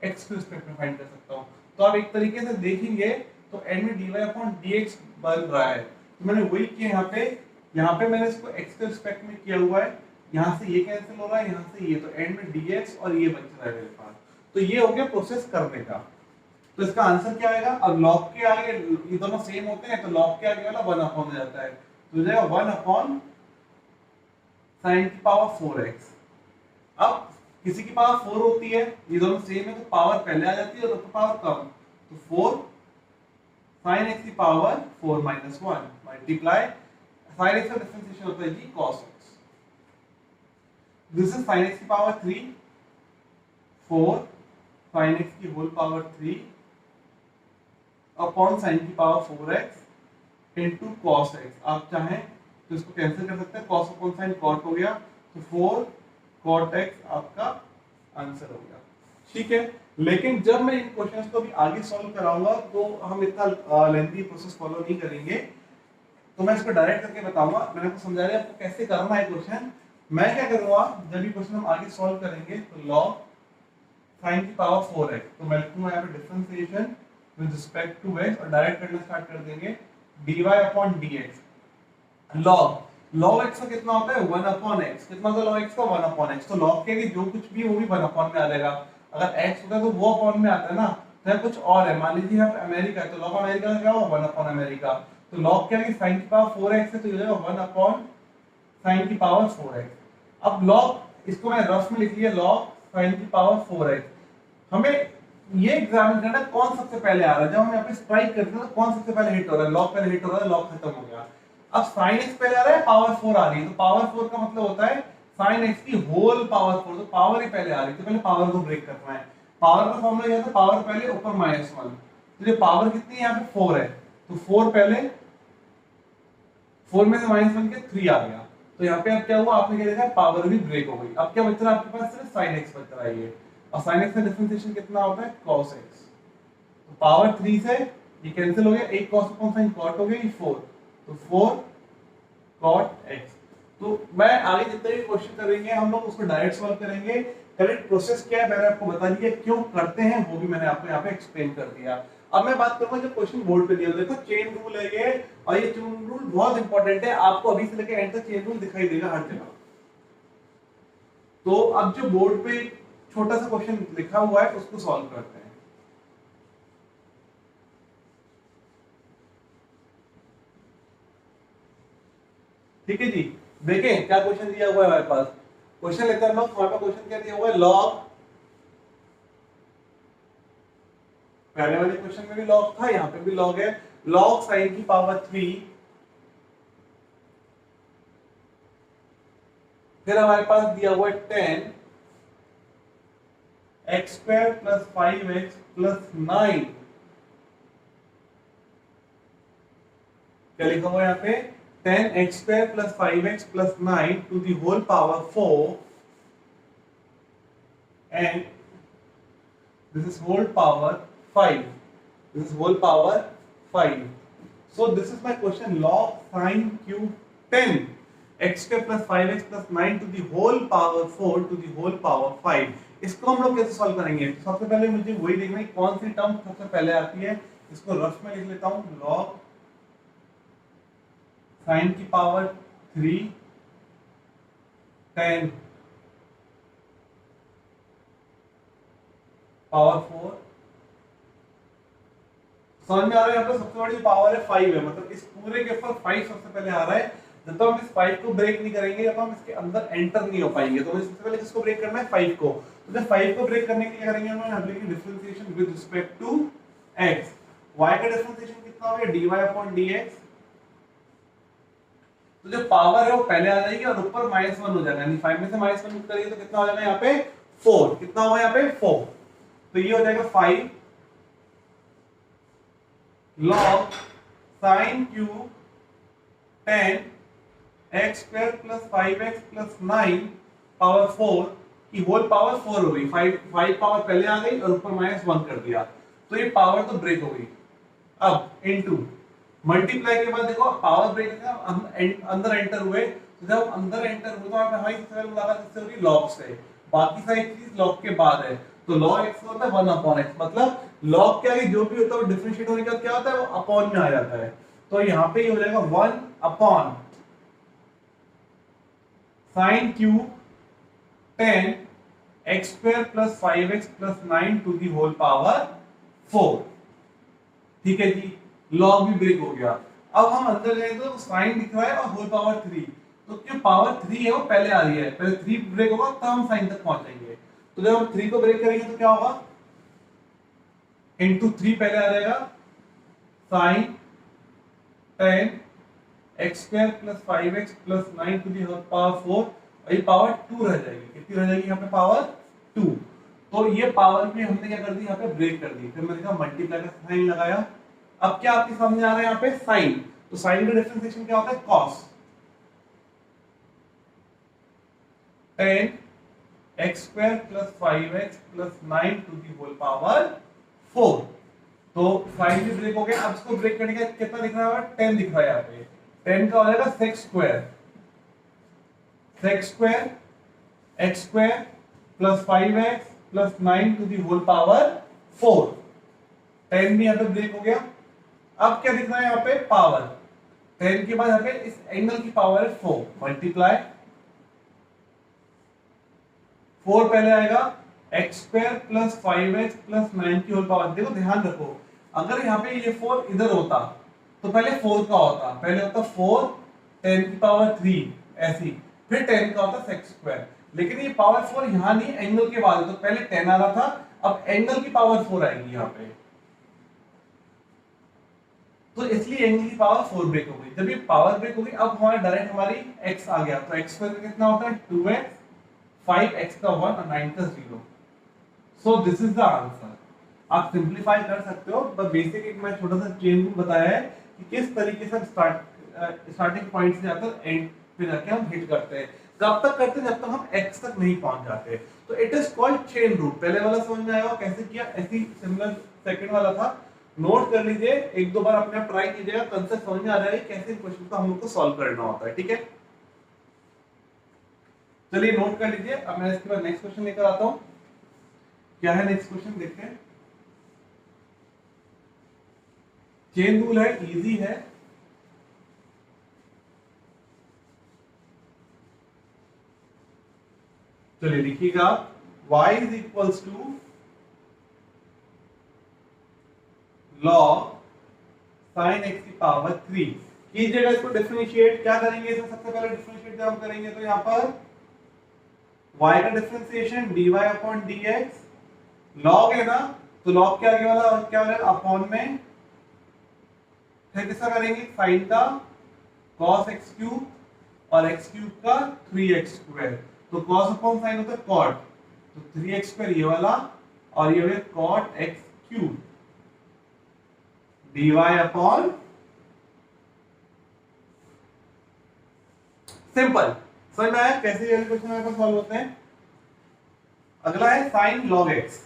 x के रिस्पेक्ट में फाइंड कर सकता हूं। तो आप एक तरीके से देखेंगे तो n में dy अपॉन dx बन रहा है, तो मैंने वही किया यहाँ पे मैंने इसको x के रिस्पेक्ट में किया हुआ है, यहाँ से ये कैंसिल हो रहा है, यहाँ से ये, तो n में dx और ये बच रहा है मेरे पास। तो ये हो गया प्रोसेस करने का। तो इसका आंसर क्या आएगा, अब log के आगे ये दोनों सेम होते हैं, तो log के आगे वाला 1 अपॉन हो जाता है, तो हो जाएगा 1 अपॉन sin की पावर 4x। अब किसी की पावर 4 होती है, ये दोनों सेम है, तो पावर पहले आ जाती है और पावर कम, तो 4 sin x की power 4 minus 1 multiply sin x का डिफरेंशिएशन होता है जी cos x। This is sin x की पावर 3, 4 sin x की होल पावर 3 अपॉन sin की power 4x into cos x। आप चाहें तो इसको कैंसिल कर सकते हैं, cos अपॉन sin cot हो गया, तो 4 cot x आपका आंसर हो गया। ठीक है, लेकिन जब मैं इन क्वेश्चंस को भी आगे सॉल्व कराऊंगा तो हम इतना लेंथी प्रोसेस फॉलो नहीं करेंगे, तो मैं इसको डायरेक्ट करके बताऊंगा। मैंने आपको समझा दिया आपको कैसे करना है क्वेश्चन। मैं क्या करूंगा, जब भी क्वेश्चन हम आगे सॉल्व करेंगे तो log sin की पावर 4x, तो मैं लिखूंगा यहाँ पे differentiation with respect to x और डायरेक्ट करना स्टार्ट कर देंगे dy upon dx। log x का कितना होता है 1 अपॉन x, कितना होता है log x का 1 अपॉन x, तो log के जो कुछ भी वो भी 1 अपॉन में आ जाएगा। अगर x होता है तो वो अपॉन में आता है ना, तो कुछ और है, मान लीजिए यहाँ पे अमेरिका है, तो log अमेरिका का क्या होगा 1 अपॉन अमेरिका, तो log क्या है sin की पावर 4x है, तो ये हो जाएगा 1 अपॉन sin की पावर 4x। अब log इसको मैं रफ में लिख लिया log sin की पावर 4x। हमें ये एग्जामिन करना है कौन सबसे पहले आ रहा है, जब हम यहाँ पे स्ट्राइक करते हैं तो कौन सबसे पहले हिट हो रहा है, log पहले हिट हो रहा है, log खत्म हो गया। अब sin x पहले आ रहा है, पावर 4 आ रही है, तो पावर 4 का मतलब होता है sin x की होल पावर 4, तो पावर ही पहले आ रही है, तो पहले पावर को ब्रेक करना है। पावर का फॉर्मूला क्या था, पावर पहले ऊपर -1, तो ये पावर कितनी है यहाँ पे 4 है, तो 4 पहले, 4 में से -1 के 3 आ गया, तो यहाँ पे अब क्या हुआ, आपने क्या देखा पावर भी ब्रेक हो गई। अब क्या बच रहा है आपके पास, सिर्फ sin x बच रहा है ये, और sin x का डिफरेंशिएशन कितना होता है cos x, तो पावर 3 से ये कैंसिल हो गया, एक cos अपॉन sin cot हो गया, 4, तो 4 cot x। तो मैं आगे जितने भी क्वेश्चन करेंगे हम लोग उसको डायरेक्ट सॉल्व करेंगे। करेक्ट प्रोसेस क्या है मैंने आपको बता दिया, क्यों करते हैं वो भी मैंने आपको यहाँ पे एक्सप्लेन कर दिया। अब मैं बात करूंगा जो क्वेश्चन बोर्ड पे दिया, देखो चेन रूल है ये, और ये चेन रूल बहुत इंपॉर्टेंट है, आपको अभी से लेकर एंड तक चेन रूल दिखाई देगा हर जगह। तो अब जो बोर्ड पे छोटा सा क्वेश्चन लिखा हुआ है उसको सॉल्व करते हैं। ठीक है जी, देखें क्या क्वेश्चन दिया हुआ है हमारे पास। क्वेश्चन लेते हैं हम लोग, हमारे पास क्वेश्चन क्या दिया हुआ है, लॉग, पहले वाले क्वेश्चन में भी लॉग था, यहाँ पे भी लॉग है, लॉग साइन की पावर 3, फिर हमारे पास दिया हुआ है 10 x square plus 5x plus 9, क्या लिखा हुआ है यहाँ पे 10x square plus 5x plus 9 to the whole power 4 and this is whole power 5, this is whole power 5. So this is my question, log sin cube 10 x square plus 5x plus 9 to the whole power 4 to the whole power 5। इसको हम लोग कैसे सॉल्व करेंगे, तो सबसे पहले मुझे वही देखना है कौन सी टर्म सबसे पहले आती है। इसको रफ में लिख लेता हूं, log sin की पावर 3 10 पावर 4, समझ में आ रहा है। यहाँ पे सबसे बड़ी पावर है 5 है, मतलब इस पूरे के ऊपर 5 सबसे पहले आ रहा है। जब तक हम इस 5 को ब्रेक नहीं करेंगे, जब हम इसके अंदर एंटर नहीं हो पाएंगे, तो मुझे सबसे पहले किसको ब्रेक करना है 5 को। तो जब 5 को ब्रेक करने के लिए करेंगे हम लिखेंगे differentiation with respect to x। y का डिफरेंशिएशन कितना हो गया dy अपॉन dx, तो जो पावर है वो पहले आ जाएगी और ऊपर -1 हो जाएगा, यानी 5 में से -1 करिए तो कितना हो जाएगा यहाँ पे 4, कितना होगा यहाँ पे 4, तो ये हो जाएगा 5 log sin cube 10 x square plus 5x plus 9 power 4 की होल पावर 4 हो गई, 5 पावर पहले आ गई और ऊपर -1 कर दिया, तो ये पावर तो ब्रेक हो गई। अब इनटू मल्टीप्लाई के बाद देखो पावर ब्रेक का अंदर एंटर हुए, तो जब अंदर एंटर हुए तो हमारी सबसे पहले मुलाकात किससे होगी, लॉग से, बाकी सारी चीज लॉग के बाद है, तो log x होता है 1/x, मतलब log के आगे जो भी होता है वो डिफरेंशिएट होने के बाद क्या होता है, वो अपॉन में आ जाता है, तो यहाँ पे ये हो जाएगा 1 upon sin cube 10 x square plus 5x plus 9 to the whole power 4। ठीक है जी, log भी ब्रेक हो गया। अब हम अंदर गए तो sin दिख रहा है और होल पावर 3, तो जो पावर 3 है वो पहले आ रही है, पहले 3 ब्रेक होगा तब हम sin तक पहुंचेंगे, तो जब हम 3 को ब्रेक करेंगे तो क्या होगा, इनटू 3 पहले आ जाएगा sin 10 x square plus 5x plus 9 to the power 4, और ये पावर 2 रह जाएगी, कितनी रह जाएगी यहाँ पे पावर 2, तो ये पावर में हमने क्या कर दी, यहाँ पे ब्रेक कर दी, फिर मैंने कहा मल्टीप्लाई का साइन लगाया। अब क्या आपके सामने आ रहा है यहाँ पे साइन, तो साइन का डिफरेंशिएशन क्या होता है, cos 10 x square plus 5x plus 9 to the whole power 4, तो साइन भी ब्रेक हो गया। अब इसको ब्रेक करने का कितना दिख रहा है, 10 दिख रहा है यहाँ पे, 10 का हो जाएगा sec square x square plus 5x plus 9 to the whole power 4, 10 भी यहाँ पे ब्रेक हो गया। अब क्या दिख रहा है यहाँ पे, पावर 10 के बाद यहाँ पे इस एंगल की पावर है 4, मल्टीप्लाई 4 पहले आएगा x square plus 5x plus 9 की होल पावर, देखो ध्यान रखो, अगर यहाँ पे ये 4 इधर होता तो पहले 4 का होता, पहले होता 4 10 की पावर 3 ऐसी, फिर 10 का होता sec स्क्वायर, लेकिन ये पावर 4 यहाँ नहीं, एंगल के बाद, तो पहले 10 आ रहा था, अब एंगल की पावर 4 आएगी यहाँ पे, तो इसलिए एंगल की पावर 4 ब्रेक हो गई। जब ये पावर ब्रेक हो गई, अब हमारा डायरेक्ट हमारी x आ गया, तो x स्क्वायर कितना होता है 2x, 5x का 1 और 9 का 0, सो दिस इज द आंसर। आप सिंपलीफाई कर सकते हो, बस बेसिक एक मैं छोटा सा चेन रूल बताया है कि किस तरीके से स्टार्टिंग पॉइंट से जाकर एंड पे जाके हम हिट करते हैं, कब तक करते हैं, जब तक हम x तक नहीं पहुंच जाते, तो it is called chain rule. पहले वाला समझ में आया कैसे किया, ऐसी सिमिलर सेकंड वाला था, नोट कर लीजिए, एक दो बार अपने आप ट्राई कीजिएगा, कंसेप्ट समझ में आ जाएगा कैसे क्वेश्चन को हम लोग को सॉल्व करना होता है। ठीक है, चलिए नोट कर लीजिए। अब मैं इसके बाद नेक्स्ट क्वेश्चन लेकर आता हूं। क्या है नेक्स्ट क्वेश्चन, देखते हैं। चेन रूल है, इजी है, चलिए लिखिएगा, y is equals to log sin x की पावर 3, कीजिएगा इसको डिफरेंशिएट, क्या करेंगे इसमें, सबसे पहले डिफरेंशिएट जब हम करेंगे तो यहाँ पर y का differentiation dy upon dx, log है ना, तो log के आगे वाला क्या हो जाएगा अपॉन में, फिर किसका करेंगे sin का cos x क्यूब और x क्यूब का 3x स्क्वायर, तो cos अपॉन sin होता है cot, तो 3x स्क्वायर ये वाला और ये हो गया cot x cube dy upon, simple, समझ में आया कैसे ये क्वेश्चन हमारे पास सॉल्व होते हैं। अगला है sin log x,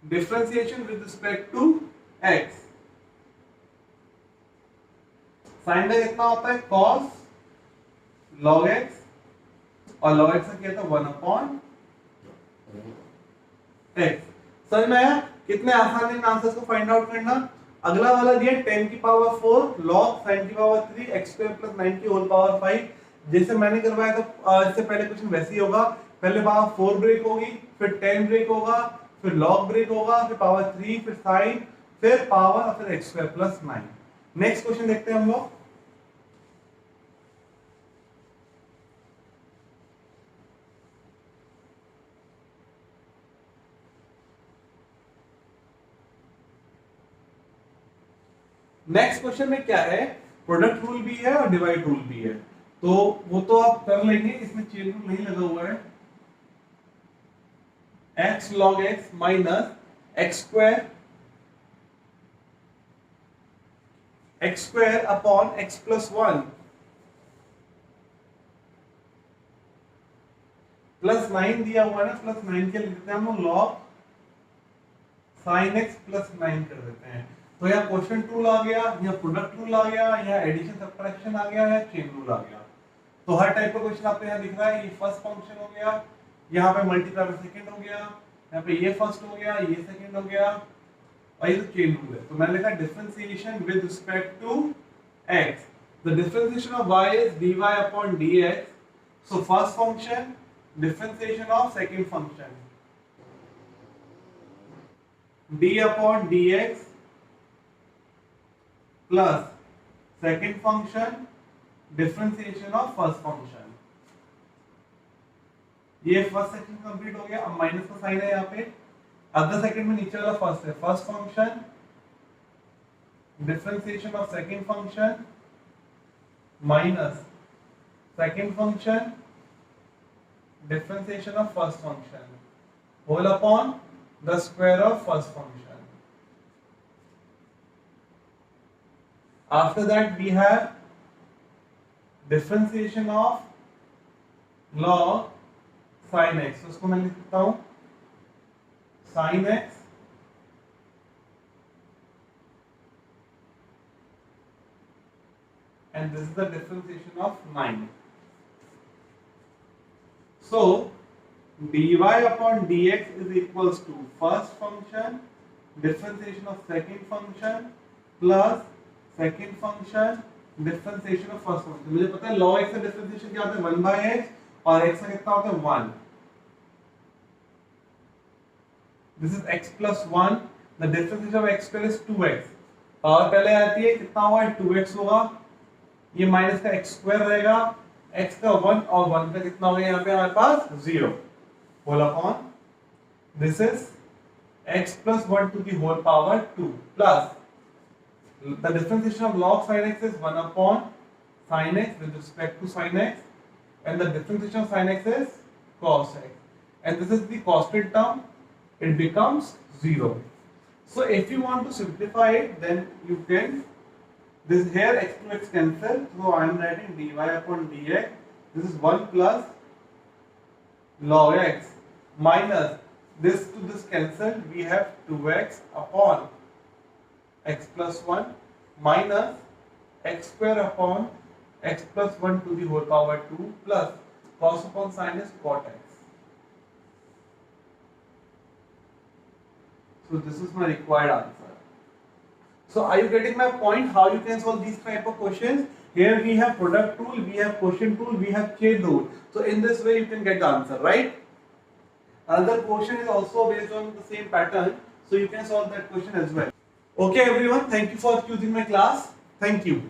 differentiation with respect to x, sin का कितना होता है cos log x, और log x का क्या था 1 अपॉन x। समझ में आया, कितने आसान है इन आंसर्स को फाइंड आउट करना। अगला वाला दिया 10 की पावर 4 log sin की पावर 3 x स्क्वायर प्लस 9 की होल पावर 5, जैसे मैंने करवाया था इससे पहले क्वेश्चन वैसे ही होगा, पहले पावर 4 ब्रेक होगी, फिर 10 ब्रेक होगा, फिर log ब्रेक होगा, फिर पावर 3, फिर sin, फिर पावर और फिर x square plus 9। Next question देखते हैं हम लोग। नेक्स्ट क्वेश्चन में क्या है, प्रोडक्ट रूल भी है और डिवाइड रूल भी है, तो वो तो आप कर लेंगे, इसमें चेन रूल नहीं लगा हुआ है। x log x minus x square upon x plus 1 plus 9 दिया हुआ है ना, प्लस 9 के लिख देते हैं हम लॉग sin x प्लस 9 कर देते हैं। तो यहाँ क्वेश्चन रूल आ गया, यहाँ प्रोडक्ट रूल आ गया, यहाँ एडिशन सब्ट्रैक्शन आ गया है, चेन रूल आ गया। तो हर टाइप का क्वेश्चन आपको यहाँ दिख रहा है, ये फर्स्ट फंक्शन हो गया, यहाँ पे मल्टीप्लाई बाय सेकंड हो गया, यहाँ पे ये फर्स्ट हो गया, ये सेकंड हो गया, और ये तो चेन रूल है। तो मैंने लिखा differentiation with respect to x, the differentiation of y is dy upon dx, so first function differentiation of second function d upon dx plus second function differentiation of first function। ये फर्स्ट सेक्शन कंप्लीट हो गया। अब माइनस का साइन है यहाँ पे, अदर सेकंड में नीचे वाला फर्स्ट है, first function differentiation of second function minus second function differentiation of first function whole upon the square of first function। After that we have differentiation of log sin x, तो उसको मैं लिखता हूं sin x and this is the differentiation of 9। So dy upon dx is equals to first function differentiation of second function plus second function differentiation of first function। मुझे पता है log x का differentiation क्या होता है 1 by x और x का कितना होता है 1। This is x plus 1, the differentiation of x square is 2x। Power पहले आती है, कितना होगा 2x होगा, ये माइनस का x स्क्वायर रहेगा, x का 1 और 1 का कितना हो गया यहाँ पे हमारे पास 0 whole upon this is x plus 1 to the whole power 2 plus the differentiation of log sin x is 1 upon sin x with respect to sin x and the differentiation of sin x is cos x and this is the constant term, it becomes 0। So if you want to simplify it then you can, this here x to x cancel, so I am writing dy upon dx, this is 1 plus log x minus this to this cancel, we have 2x upon x plus 1 minus x square upon x plus 1 to the whole power 2 plus cos upon sin is cot x। So this is my required answer। So are you getting my point? How you can solve these type of questions? Here we have product rule, we have quotient rule, we have chain rule। So in this way you can get the answer, right? Another question is also based on the same pattern, so you can solve that question as well। Okay everyone, thank you for choosing my class, thank you।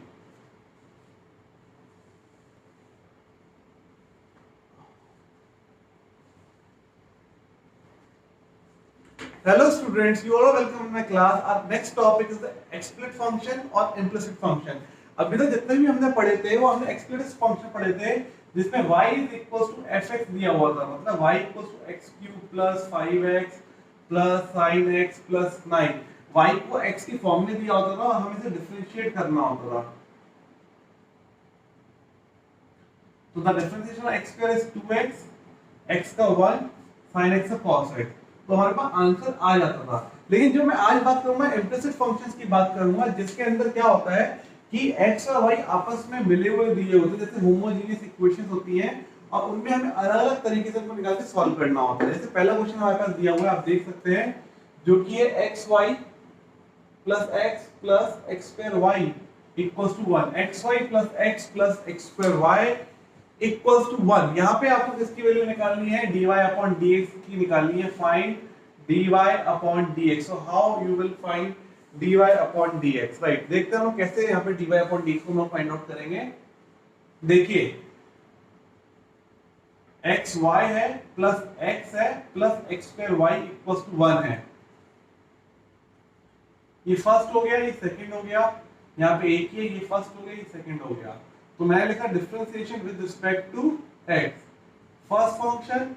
Hello students, you all are welcome in my class। Our next topic is the explicit function और implicit function। अभी तक जितने भी हमने पढ़े थे वो हमने explicit function पढ़े थे जिसमें y is equals to fx दिया हुआ था, मतलब y equals to x cube plus 5x plus sin x plus 9। y को x की फॉर्म में दिया होता था और हमें इसे डिफरेंशिएट करना होता था। तो the differentiation of x square is 2x, x का 1 sin x cos x, तो हमारे पास आंसर आ जाता था। लेकिन जो मैं आज बात करूंगा इम्प्लिसिट फंक्शंस की बात करूंगा, जिसके अंदर क्या होता है कि x और y आपस में मिले हुए दिए होते हैं, जैसे होमोजेनियस इक्वेशंस होती हैं और उनमें हमें अलग-अलग तरीके से उनको निकाल के सॉल्व करना होता है। जैसे पहला क्वेश्चन हमारे पास दिया हुआ है, आप देख सकते हैं, जो कि है xy plus x plus x square y equals to 1, xy plus x plus x square y equals to 1। यहाँ पे आपको किसकी वैल्यू निकालनी है, dy upon dx की निकालनी है। Find dy upon dx। so how you will find dy upon dx, right? देखते हैं हम कैसे यहाँ पे dy upon dx को हम फाइंड आउट करेंगे। देखिए x y है प्लस x है plus x square y equals to 1 है। ये फर्स्ट हो गया, ये सेकंड हो गया, यहाँ पे एक ही है, ये फर्स्ट हो गया, ये सेकंड हो गया। तो मैंने लिखा differentiation with respect to x, first function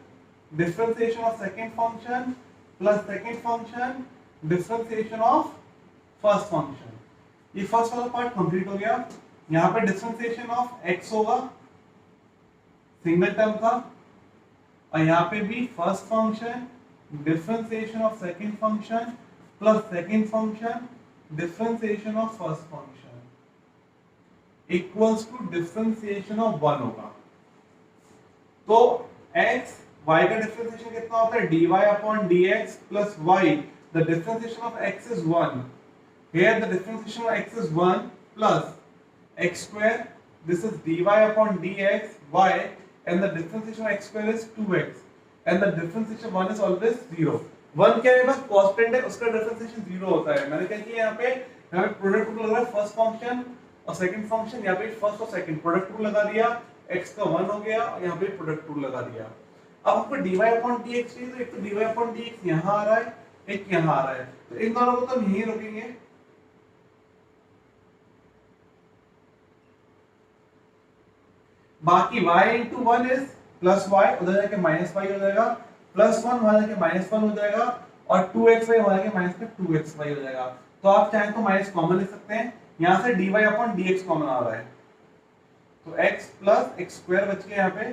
differentiation of second function plus second function differentiation of first function. ये फर्स्ट वाला पार्ट कंप्लीट हो गया। यहाँ पे डिफरेंशिएशन ऑफ x होगा, सिंगल टर्म था, और यहाँ पे भी first function differentiation of second function plus second function differentiation of first function equals to differentiation of 1 होगा। तो x y का डिफरेंशिएशन कितना होता है, dy upon dx plus y, the differentiation of x is 1, here the differentiation of x is 1 plus x square, this is dy upon dx y, and the differentiation of x square is 2x, and the differentiation 1 is always 0। 1 क्या है, बस कांस्टेंट है, उसका डिफरेंशिएशन 0 होता है। मैंने क्या किया, यहाँ पे प्रोडक्ट रूल लगा रहा है, फर्स्ट फंक्शन और सेकंड फंक्शन, यहाँ पे फर्स्ट और सेकंड प्रोडक्ट रूल लगा दिया, x का 1 हो गया, और यहाँ पे प्रोडक्ट रूल लगा दिया। अब आपको dy upon dx चाहिए, तो एक तो dy upon dx यहाँ आ रहा है, एक यहाँ आ रहा है, तो इन दोनों को तो हम यहीं रोकेंगे। बाकी y into 1 is plus y, उधर जाके माइनस y हो जाएगा, प्लस 1 वहां जाके माइनस 1 हो जाएगा, और 2xy वहां जाके माइनस का 2xy हो जाएगा। तो आप चाहें तो माइनस कॉमन ले सकते हैं, यहां से dy upon dx कॉमन आ रहा है, तो x प्लस x स्क्वायर बच गया यहाँ पे,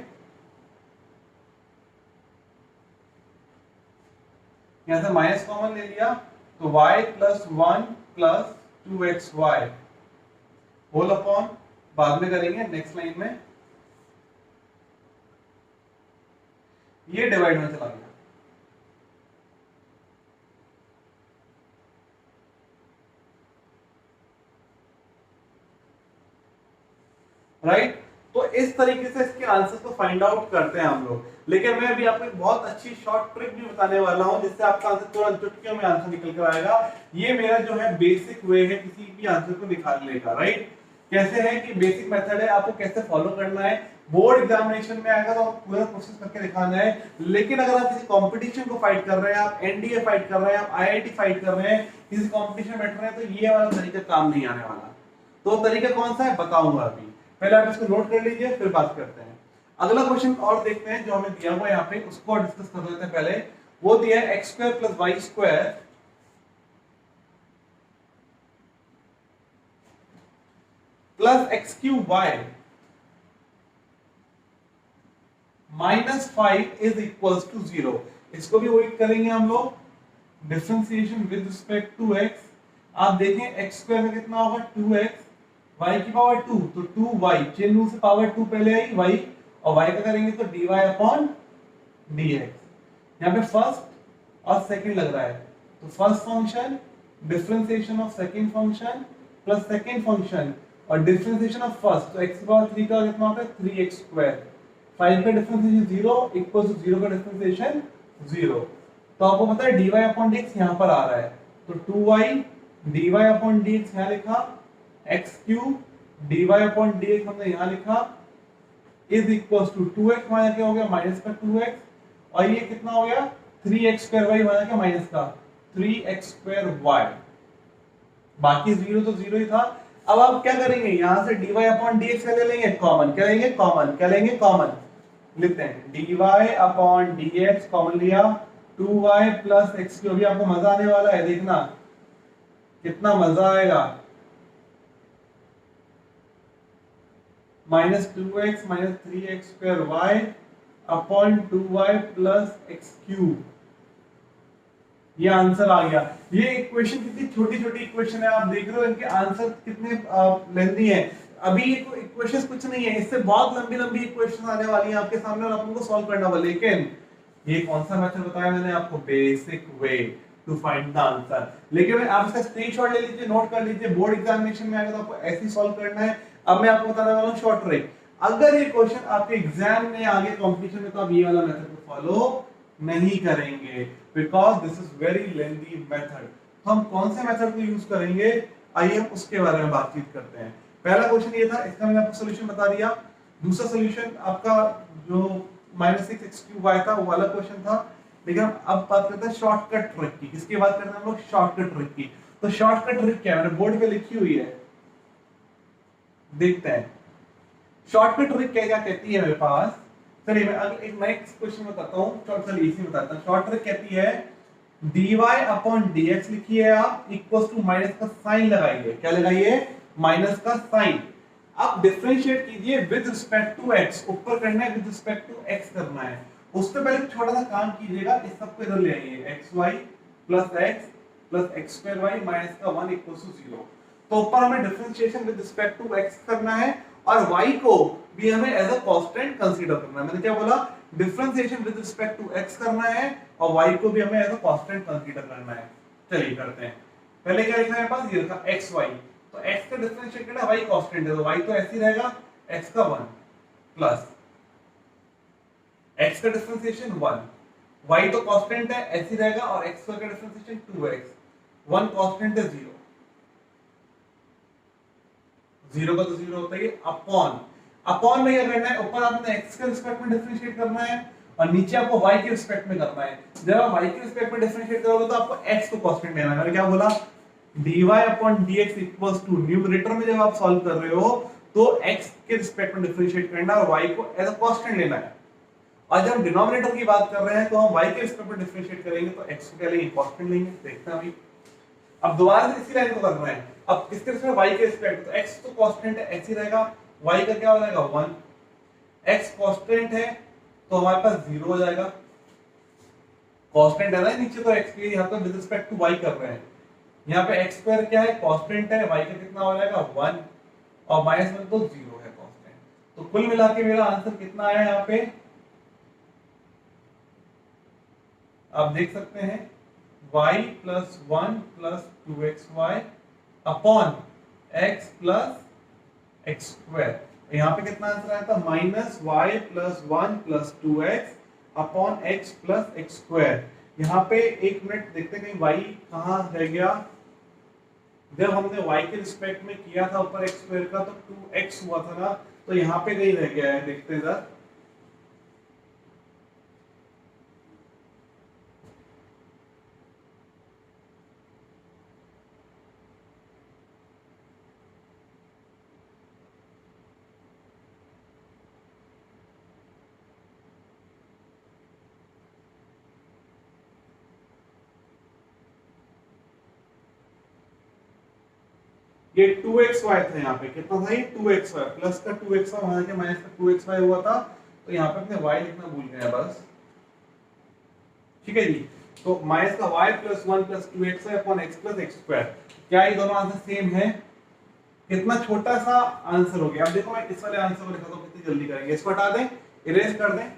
यहां से माइनस कॉमन ले लिया, तो y plus 1 plus 2xy whole upon, बाद में करेंगे नेक्स्ट लाइन में, ये डिवाइड में चला गया। राइट, तो इस तरीके से इसके आंसर को फाइंड आउट करते हैं हम लोग। लेकिन मैं अभी आपको एक बहुत अच्छी शॉर्ट ट्रिक भी बताने वाला हूं, जिससे आपका आंसर तुरंत चुटकियों में आंसर निकल कर आएगा। ये मेरा जो है बेसिक वे है किसी भी आंसर को निकालने का। राइट, कैसे है कि बेसिक मेथड है, आपको कैसे फॉलो करना है, बोर्ड एग्जामिनेशन में आएगा तो आपको पूरा प्रोसेस करके दिखाना है। लेकिन अगर आप किसी कंपटीशन को फाइट कर रहे हैं, आप एनडीए फाइट कर रहे हैं, आप आईआईटी फाइट कर रहे हैं, किसी कंपटीशन में बैठ रहे हैं, तो ये वाला तरीका काम नहीं आने वाला। तो तरीका कौन सा है बताऊंगा अभी, पहले आप इसको नोट कर लीजिए, फिर बात करते हैं। अगला क्वेश्चन और देखते हैं जो हमें दिया हुआ है यहाँ पे, उसको डिस्कस कर लेते हैं। पहले वो दिया है x square plus y square plus x cube y minus 5 is equals to 0। इसको भी वही करेंगे हम लोग, differentiation with respect to x। आप देखें x स्क्वायर में कितना होगा 2x, y की पावर 2, तो 2y, चेन रूल से पावर 2 पहले आई y, और y का करेंगे तो dy अपॉन dx। यहाँ पे फर्स्ट और सेकंड लग रहा है, तो first function differentiation of second function plus second function और डिफरेंशिएशन ऑफ फर्स्ट, तो x की पावर 3 का कितना होता है 3x स्क्वायर, 5 का डिफरेंशिएशन 0 इक्वल्स टू 0 का डिफरेंशिएशन 0। तो आपको पता है dy अपॉन dx यहाँ पर आ रहा है, तो 2y dy अपॉन dx यहाँ लिखा, x cube dy upon dx हमने यहाँ लिखा, इज इक्वल्स टू 2x वहां क्या हो गया माइनस का 2x, और ये कितना हो गया 3x स्क्वायर y वहां क्या माइनस का 3x स्क्वायर y, बाकी 0 तो 0 ही था। अब आप क्या करेंगे, यहां से dy अपॉन dx ले लेंगे कॉमन, क्या लेंगे कॉमन, क्या लेंगे कॉमन, लिखते हैं dy अपॉन dx कॉमन लिया, 2y प्लस x क्यूब। अभी आपको मजा आने वाला है, देखना कितना मजा आएगा, minus 2x minus 3x square y upon 2y plus x cube. ये आंसर आ गया। ये इक्वेशन कितनी छोटी छोटी इक्वेशन है, आप देख रहे हो इनके आंसर कितने लेंथी हैं। अभी ये इक्वेशंस कुछ नहीं है, इससे बहुत लंबी लंबी इक्वेशंस आने वाली हैं आपके सामने और आपको सॉल्व करना होगा। लेकिन ये कौन सा मेथड बताया मैंने आपको, basic way to find the answer. लेकिन आप इसका स्क्रीनशॉट ले लीजिए, नोट कर लीजिए, बोर्ड एग्जामिनेशन में आएगा तो आपको ऐसे ही सॉल्व करना है। अब मैं आपको बताने वाला हूं शॉर्ट ट्रिक। अगर ये क्वेश्चन आपके एग्जाम में आगे कंपटीशन में, तो आप ये वाला मेथड को फॉलो नहीं करेंगे, because this is very lengthy method. तो हम कौन से मेथड को यूज करेंगे, आइए हम उसके बारे में बातचीत करते हैं। पहला क्वेश्चन ये था, इसका मैंने आपको सॉल्यूशन बता दिया। दूसरा सॉल्यूशन आपका जो -6x3y था वो वाला क्वेश्चन था। लेकिन अब बात करते हैं शॉर्टकट ट्रिक की। किसकी बात करते हैं हम लोग, शॉर्टकट ट्रिक की। तो शॉर्टकट ट्रिक क्या है, मैंने बोर्ड पे लिखी हुई है, देखते हैं शॉर्टकट ट्रिक क्या क्या कहती है मेरे पास। चलिए मैं अगर एक नेक्स्ट क्वेश्चन बताता हूँ, चलिए इसी बताता हूँ। शॉर्ट ट्रिक कहती है dy अपॉन dx लिखिए आप इक्वल टू माइनस का साइन लगाइए। क्या लगाइए? माइनस का साइन। अब डिफरेंशिएट कीजिए विद रिस्पेक्ट टू x, ऊपर करना है विद रिस्पेक्ट टू x करना है। उससे पहले छोटा सा काम कीजिएगा, इस सबको इधर ले आइए, xy plus x plus x square y minus का 1 इक्वल टू 0। तो ऊपर हमें differentiation with respect to x करना है और y को भी हमें एज अ कांस्टेंट कंसीडर करना है। मैंने क्या बोला? Differentiation with respect to x करना है और y को भी हमें एज अ कांस्टेंट कंसीडर करना है। चलिए करते हैं। पहले क्या लिखा है मेरे पास? ये लिखा xy, तो x का डिफरेंशिएट करना है, y कांस्टेंट है तो y तो ऐसे ही रहेगा, x का 1 प्लस x का डिफरेंशिएशन 1, y तो कांस्टेंट है ऐसे ही रहेगा और x का डिफरेंशिएशन 2x, 1 कांस्टेंट है 0, 0 का तो 0 होता है, अपॉन अपॉन में क्या करना है? ऊपर आपने x के रिस्पेक्ट में डिफरेंशिएट करना है और नीचे आपको y के रिस्पेक्ट में करना है। जब आप y के रिस्पेक्ट में डिफरेंशिएट करोगे तो आपको x को कांस्टेंट लेना है। मैंने क्या बोला? dy upon dx equals to, numerator में जब आप सॉल्व कर रहे हो तो x के रिस्पेक्ट में डिफरेंशिएट करना है और y को एज अ कांस्टेंट लेना है। और जब हम डिनोमिनेटर की बात कर रहे हैं तो हम y के रिस्पेक्ट में डिफरेंशिएट करेंगे तो x को क्या लेंगे? कांस्टेंट लेंगे। देखते हैं अभी। अब दोबारा से इसी लाइन को करना है। अब किसके रिस्पेक्ट? y के रिस्पेक्ट, तो x तो कांस्टेंट है ऐसे ही रहेगा, y का क्या हो जाएगा? 1, x कांस्टेंट है तो हमारे पास 0 हो जाएगा, कांस्टेंट है ना नीचे, तो x के यहाँ पे विद रिस्पेक्ट टू y कर रहे हैं। यहाँ पे x स्क्वायर क्या है? कांस्टेंट है, y का कितना हो जाएगा? 1 और -1 तो 0 है कांस्टेंट। तो कुल मिला के मेरा आंसर कितना आया यहाँ पे? आप देख सकते हैं y plus 1 plus 2xy upon x plus x square. यहाँ पे कितना आंसर आया था? Minus y plus 1 plus 2x upon x plus x square. यहाँ पे एक मिनट देखते हैं कहीं y कहाँ रह गया। जब हमने y के रिस्पेक्ट में किया था ऊपर x स्क्वायर का तो 2x हुआ था ना, तो यहाँ पे कहीं रह गया है, देखते हैं जरा। ये 2xy था, यहाँ पे कितना था? ये 2xy प्लस का 2xy वहां के माइनस का 2xy हुआ था, तो यहाँ पे अपने y लिखना भूल गए बस। ठीक है जी, तो माइनस का y plus 1 plus 2xy upon x plus x square. क्या ये दोनों आंसर सेम है? कितना छोटा सा आंसर हो गया। अब देखो मैं इस वाले आंसर को लिखा तो कितनी जल्दी करेंगे। इसको हटा दें, इरेज कर दें।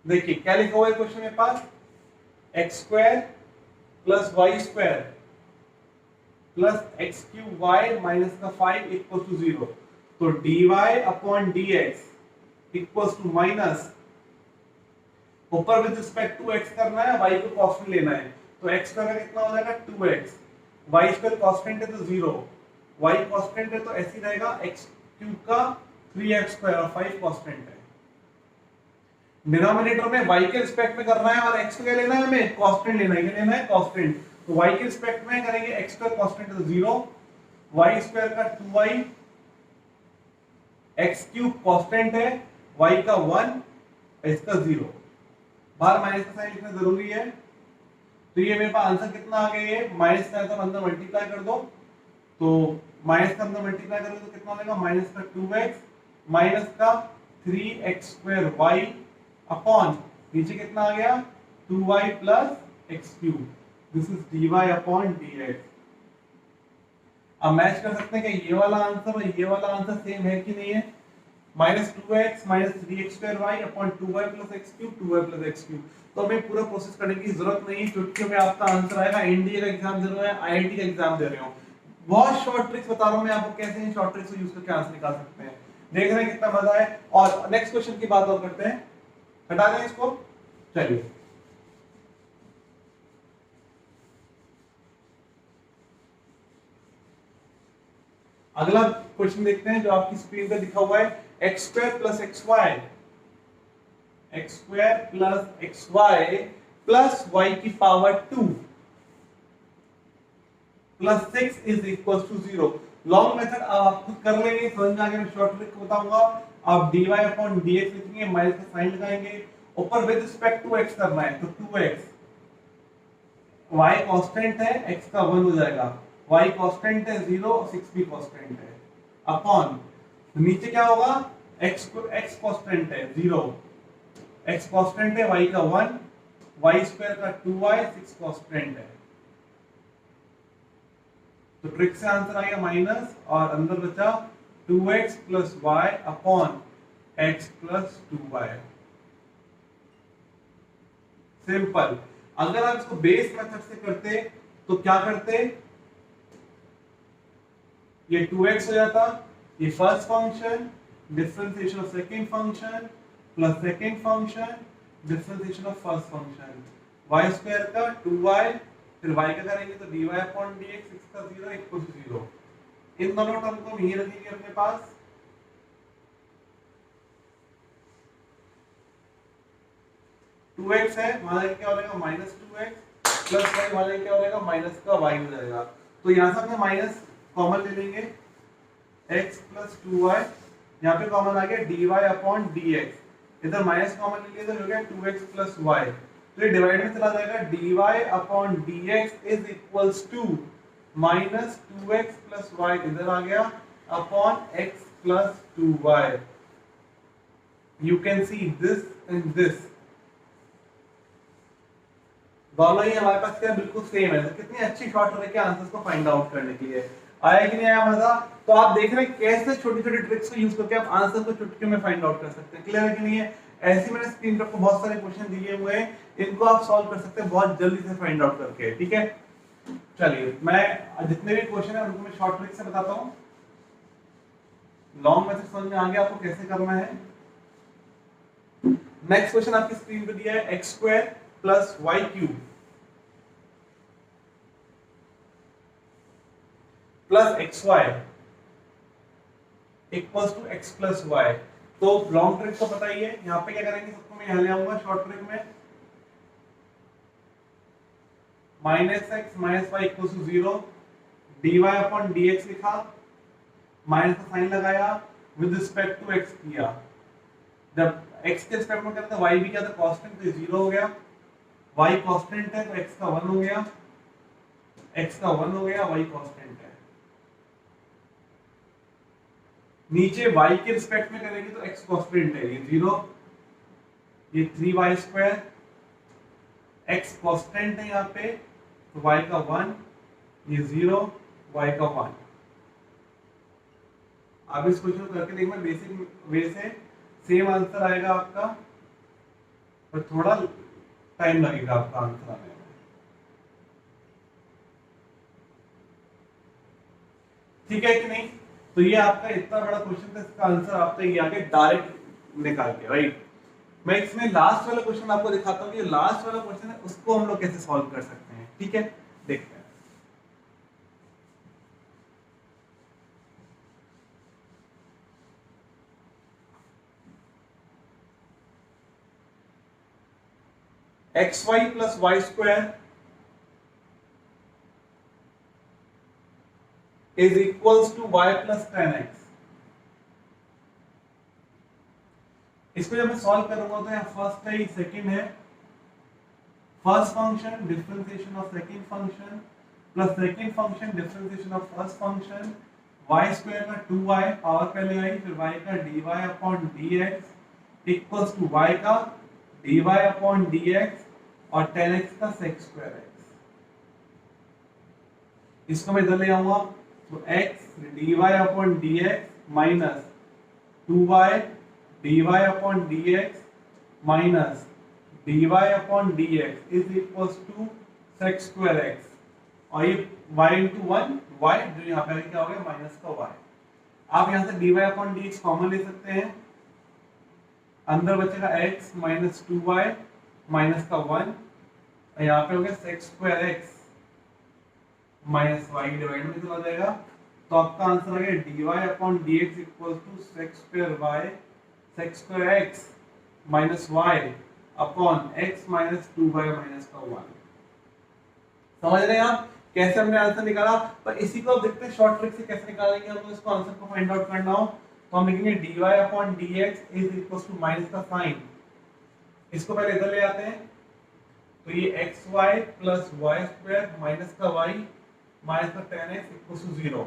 देखिए क्या लिखा हुआ है क्वेश्चन में पास? X square plus y square plus x cube y minus का 5 इक्वल टू 0। तो dy upon dx equal to minus, ऊपर विद रिस्पेक्ट टू x करना है, y को कांस्टेंट लेना है, तो x का कितना हो जाएगा? 2x, y स्क्वायर कांस्टेंट है तो 0, y कांस्टेंट है तो ऐसे ही रहेगा, x क्यूब का 3x स्क्वायर और 5 कांस्टेंट है। डिनोमिनेटर में y के रिस्पेक्ट में करना है और x को क्या लेना है? हमें कांस्टेंट लेना है। क्या लेना है? कांस्टेंट। तो y के रिस्पेक्ट में करेंगे, x स्क्वायर कांस्टेंट है तो 0, y स्क्वायर का 2y, x क्यूब कांस्टेंट है, y का 1, इसका 0। बाहर माइनस का साइन लिखना जरूरी है। तो ये मेरे पास आंसर कितना आ गया? ये माइनस का तो अंदर मल्टीप्लाई कर दो, तो माइनस का अंदर मल्टीप्लाई करोगे तो कितना होगा? माइनस का 2x माइनस का 3x स्क्वायर y अपॉन नीचे कितना आ गया? 2y plus x cube. This is dy upon dx। अब मैच कर सकते हैं कि ये वाला आंसर और ये वाला आंसर सेम है कि नहीं है? Minus 2x minus 3x square y upon 2y plus x cube, 2y plus x cube. तो हमें पूरा प्रोसेस करने की जरूरत नहीं है, क्योंकि हमें आपका आंसर आएगा। एनडीए का एग्जाम दे रहे हो, आईआईटी का एग्जाम दे रहे हो, बहुत शॉर्ट ट्रिक्स बता रहा हूं मैं आपको, कैसे इन शॉर्ट ट्रिक्स को यूज करके आंसर निकाल सकते हैं। देख रहे हैं कितना मजा है। और नेक्स्ट क्वेश्चन की बात और करते हैं, हटा दें इसको। चलिए अगला क्वेश्चन देखते हैं जो आपकी स्क्रीन पे दिखा हुआ है। X square plus x y, x square plus x y plus y की power 2 plus 6 is equal to 0। Long method आप खुद कर लेंगे, समझ में आ गया। मैं शॉर्ट ट्रिक बताऊंगा। आप dy अपॉन dx लिखेंगे, माइनस का साइन लगाएंगे, ऊपर विद रिस्पेक्ट टू x करना है, तो 2x, y कांस्टेंट है, x का 1 हो जाएगा, y कांस्टेंट है 0, 6 भी कांस्टेंट है, अपॉन नीचे क्या होगा, x कांस्टेंट है 0, x कांस्टेंट है, y का 1, y स्क्वायर का 2y, 6 कांस्टेंट है। तो ट्रिक से आंसर आ गया माइनस, और अंदर बचा 2x plus y upon x plus 2y। Simple. अगर आप इसको बेस मेथड से करते तो क्या करते, ये 2x हो जाता, ये first function differentiation of second function plus second function differentiation of first function, y square का 2y, फिर y का करेंगे तो dy अपॉन dx, x का 0 इक्वल टू 0। इन दोनों टर्म को हम यही रखेंगे अपने पास। टू एक्स है, वहां जाके क्या हो जाएगा माइनस 2x प्लस वाई, वहां जाके क्या हो जाएगा माइनस का y हो जाएगा। तो यहां से हम माइनस कॉमन ले लेंगे, x प्लस 2y, यहाँ पे कॉमन आ गया dy अपॉन dx, इधर माइनस कॉमन ले लिया तो हो गया 2x प्लस y, तो ये डिवाइड में चला जाएगा, dy upon dx is equals to minus 2x plus y, इधर आ गया upon x plus 2y। You can see this and this, दोनों ही हमारे पास क्या बिल्कुल सेम है। तो कितनी अच्छी शॉर्ट ट्रिक है आंसर्स को फाइंड आउट करने के लिए। आया कि नहीं आया मजा? तो आप देख रहे हैं कैसे छोटी छोटी ट्रिक्स को यूज करके आप आंसर को चुटकियों में फाइंड आउट कर सकते हैं। क्लियर है कि नहीं है? ऐसे मैंने स्क्रीन पर आपको बहुत सारे क्वेश्चन दिए हुए हैं, इनको आप सॉल्व कर सकते हैं बहुत जल्दी से फाइंड आउट करके। ठीक है, चलिए मैं जितने भी क्वेश्चन है उनको मैं शॉर्ट ट्रिक से बताता हूँ। लॉन्ग मेथड समझ में आ गया आपको कैसे करना है। नेक्स्ट क्वेश्चन आपकी स्क्रीन पे दिया है x square plus y cube plus x y equals to x plus y. तो लॉन्ग ट्रिक तो पता ही है, यहाँ पे क्या करेंगे, सबको मैं यहाँ ले आऊंगा शॉर्ट ट्रिक में, minus x minus y equals to 0, dy upon dx लिखा, माइनस का साइन लगाया, विद रिस्पेक्ट टू x किया, जब x के रिस्पेक्ट में करते y भी क्या था कांस्टेंट, तो 0 हो गया, y कांस्टेंट है तो x का 1 हो गया, x का 1 हो गया, y कांस्टेंट है। नीचे y के रिस्पेक्ट में करेंगे तो x कांस्टेंट है, ये 0, ये 3y स्क्वायर, x कांस्टेंट है यहाँ पे तो y का 1, ये 0, y का 1। आप इस क्वेश्चन को करके देखना, बेसिक वे से सेम आंसर आएगा आपका, पर थोड़ा टाइम लगेगा आपका आंसर आने में। ठीक है कि नहीं? तो ये आपका इतना बड़ा क्वेश्चन था, इसका आंसर आप ये आके डायरेक्ट निकाल के, राइट। मैं इसमें लास्ट वाला क्वेश्चन आपको दिखाता हूँ कि लास्ट वाला क्वेश्चन है उसको हम लोग कैसे सॉल्व कर सकते हैं। ठीक है, देखते हैं। xy plus y square is equals to y plus 10x। इसको जब मैं सॉल्व करूंगा तो यहाँ फर्स्ट है, सेकंड है, first function differentiation of second function plus second function differentiation of first function, y square का 2y पावर पहले आई, फिर y का dy upon dx equals to y का dy अपॉन dx और 10x का sec स्क्वायर x। इसको मैं इधर ले आऊंगा तो x dy upon dx minus 2y dy upon dx minus dy upon dx is equals to sec square x, और ये y इंटू 1 y, जो यहाँ पे क्या हो गया माइनस का y। आप यहाँ से dy अपॉन dx कॉमन ले सकते हैं, अंदर बचेगा x माइनस 2y माइनस का 1, और यहाँ पे हो गया sec square x minus y divide में चला जाएगा, तो आपका आंसर आ गया dy upon dx equals to sec square y sec square x minus y upon x minus 2y minus का 1। समझ रहे हैं आप कैसे हमने आंसर निकाला? पर इसी को अब देखते हैं शॉर्ट ट्रिक से कैसे निकालेंगे। हमको इसको आंसर को फाइंड आउट करना हो तो हम लिखेंगे dy upon dx is equal to minus का साइन, इसको पहले इधर ले आते हैं तो ये xy plus y square minus का y माइनस का tan x इक्वल टू 0।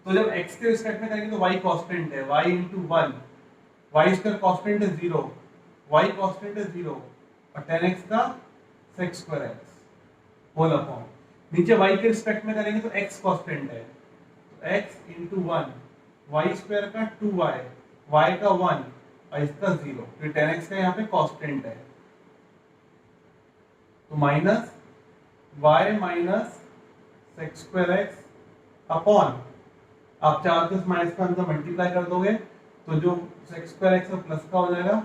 तो जब x के रिस्पेक्ट में करेंगे तो y कांस्टेंट है, y into 1, y square constant है 0, y कांस्टेंट है 0 और tan x का sec square x whole upon नीचे y के रिस्पेक्ट में करेंगे तो x कांस्टेंट है तो x into 1, y स्क्वायर का 2y, y का 1 और इसका 0, तो tan x का यहाँ पे कांस्टेंट है तो minus y minus sec square x upon आप चार के माइनस का अंदर मल्टीप्लाई कर दोगे तो जो sec स्क्वायर x है प्लस का हो जाएगा,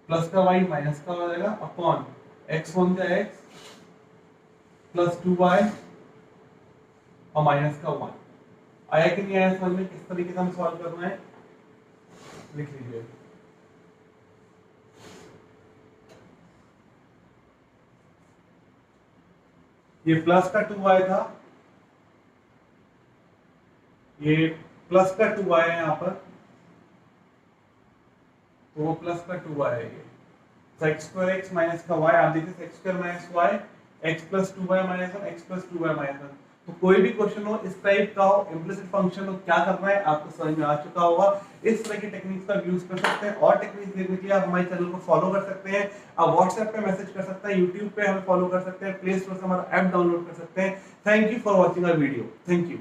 प्लस का y माइनस का हो जाएगा अपॉन x1 का x प्लस 2y और माइनस का 1। आया कि नहीं आया समझ में? किस तरीके से हमें सॉल्व करना है लिख लीजिए। ये प्लस का 2y था, ये प्लस का 2y है यहाँ पर तो वो प्लस का 2y है ये sec स्क्वायर x माइनस का y। आप देखिए sec square minus y x plus 2y minus 1 x plus 2y minus 1। तो कोई भी क्वेश्चन हो इस टाइप का हो, इम्प्लिसिट फंक्शन हो, क्या करना है आपको समझ में आ चुका होगा। इस तरह की टेक्निक्स का यूज कर सकते हैं और टेक्निक्स देखने के लिए आप हमारे चैनल को फॉलो कर सकते हैं। आप व्हाट्सएप पे मैसेज कर सकते हैं, यूट्यूब पे हमें फॉलो कर सकते हैं, प्ले स्टोर से हमारा ऐप डाउनलोड कर सकते हैं। Thank you for watching our video. Thank you.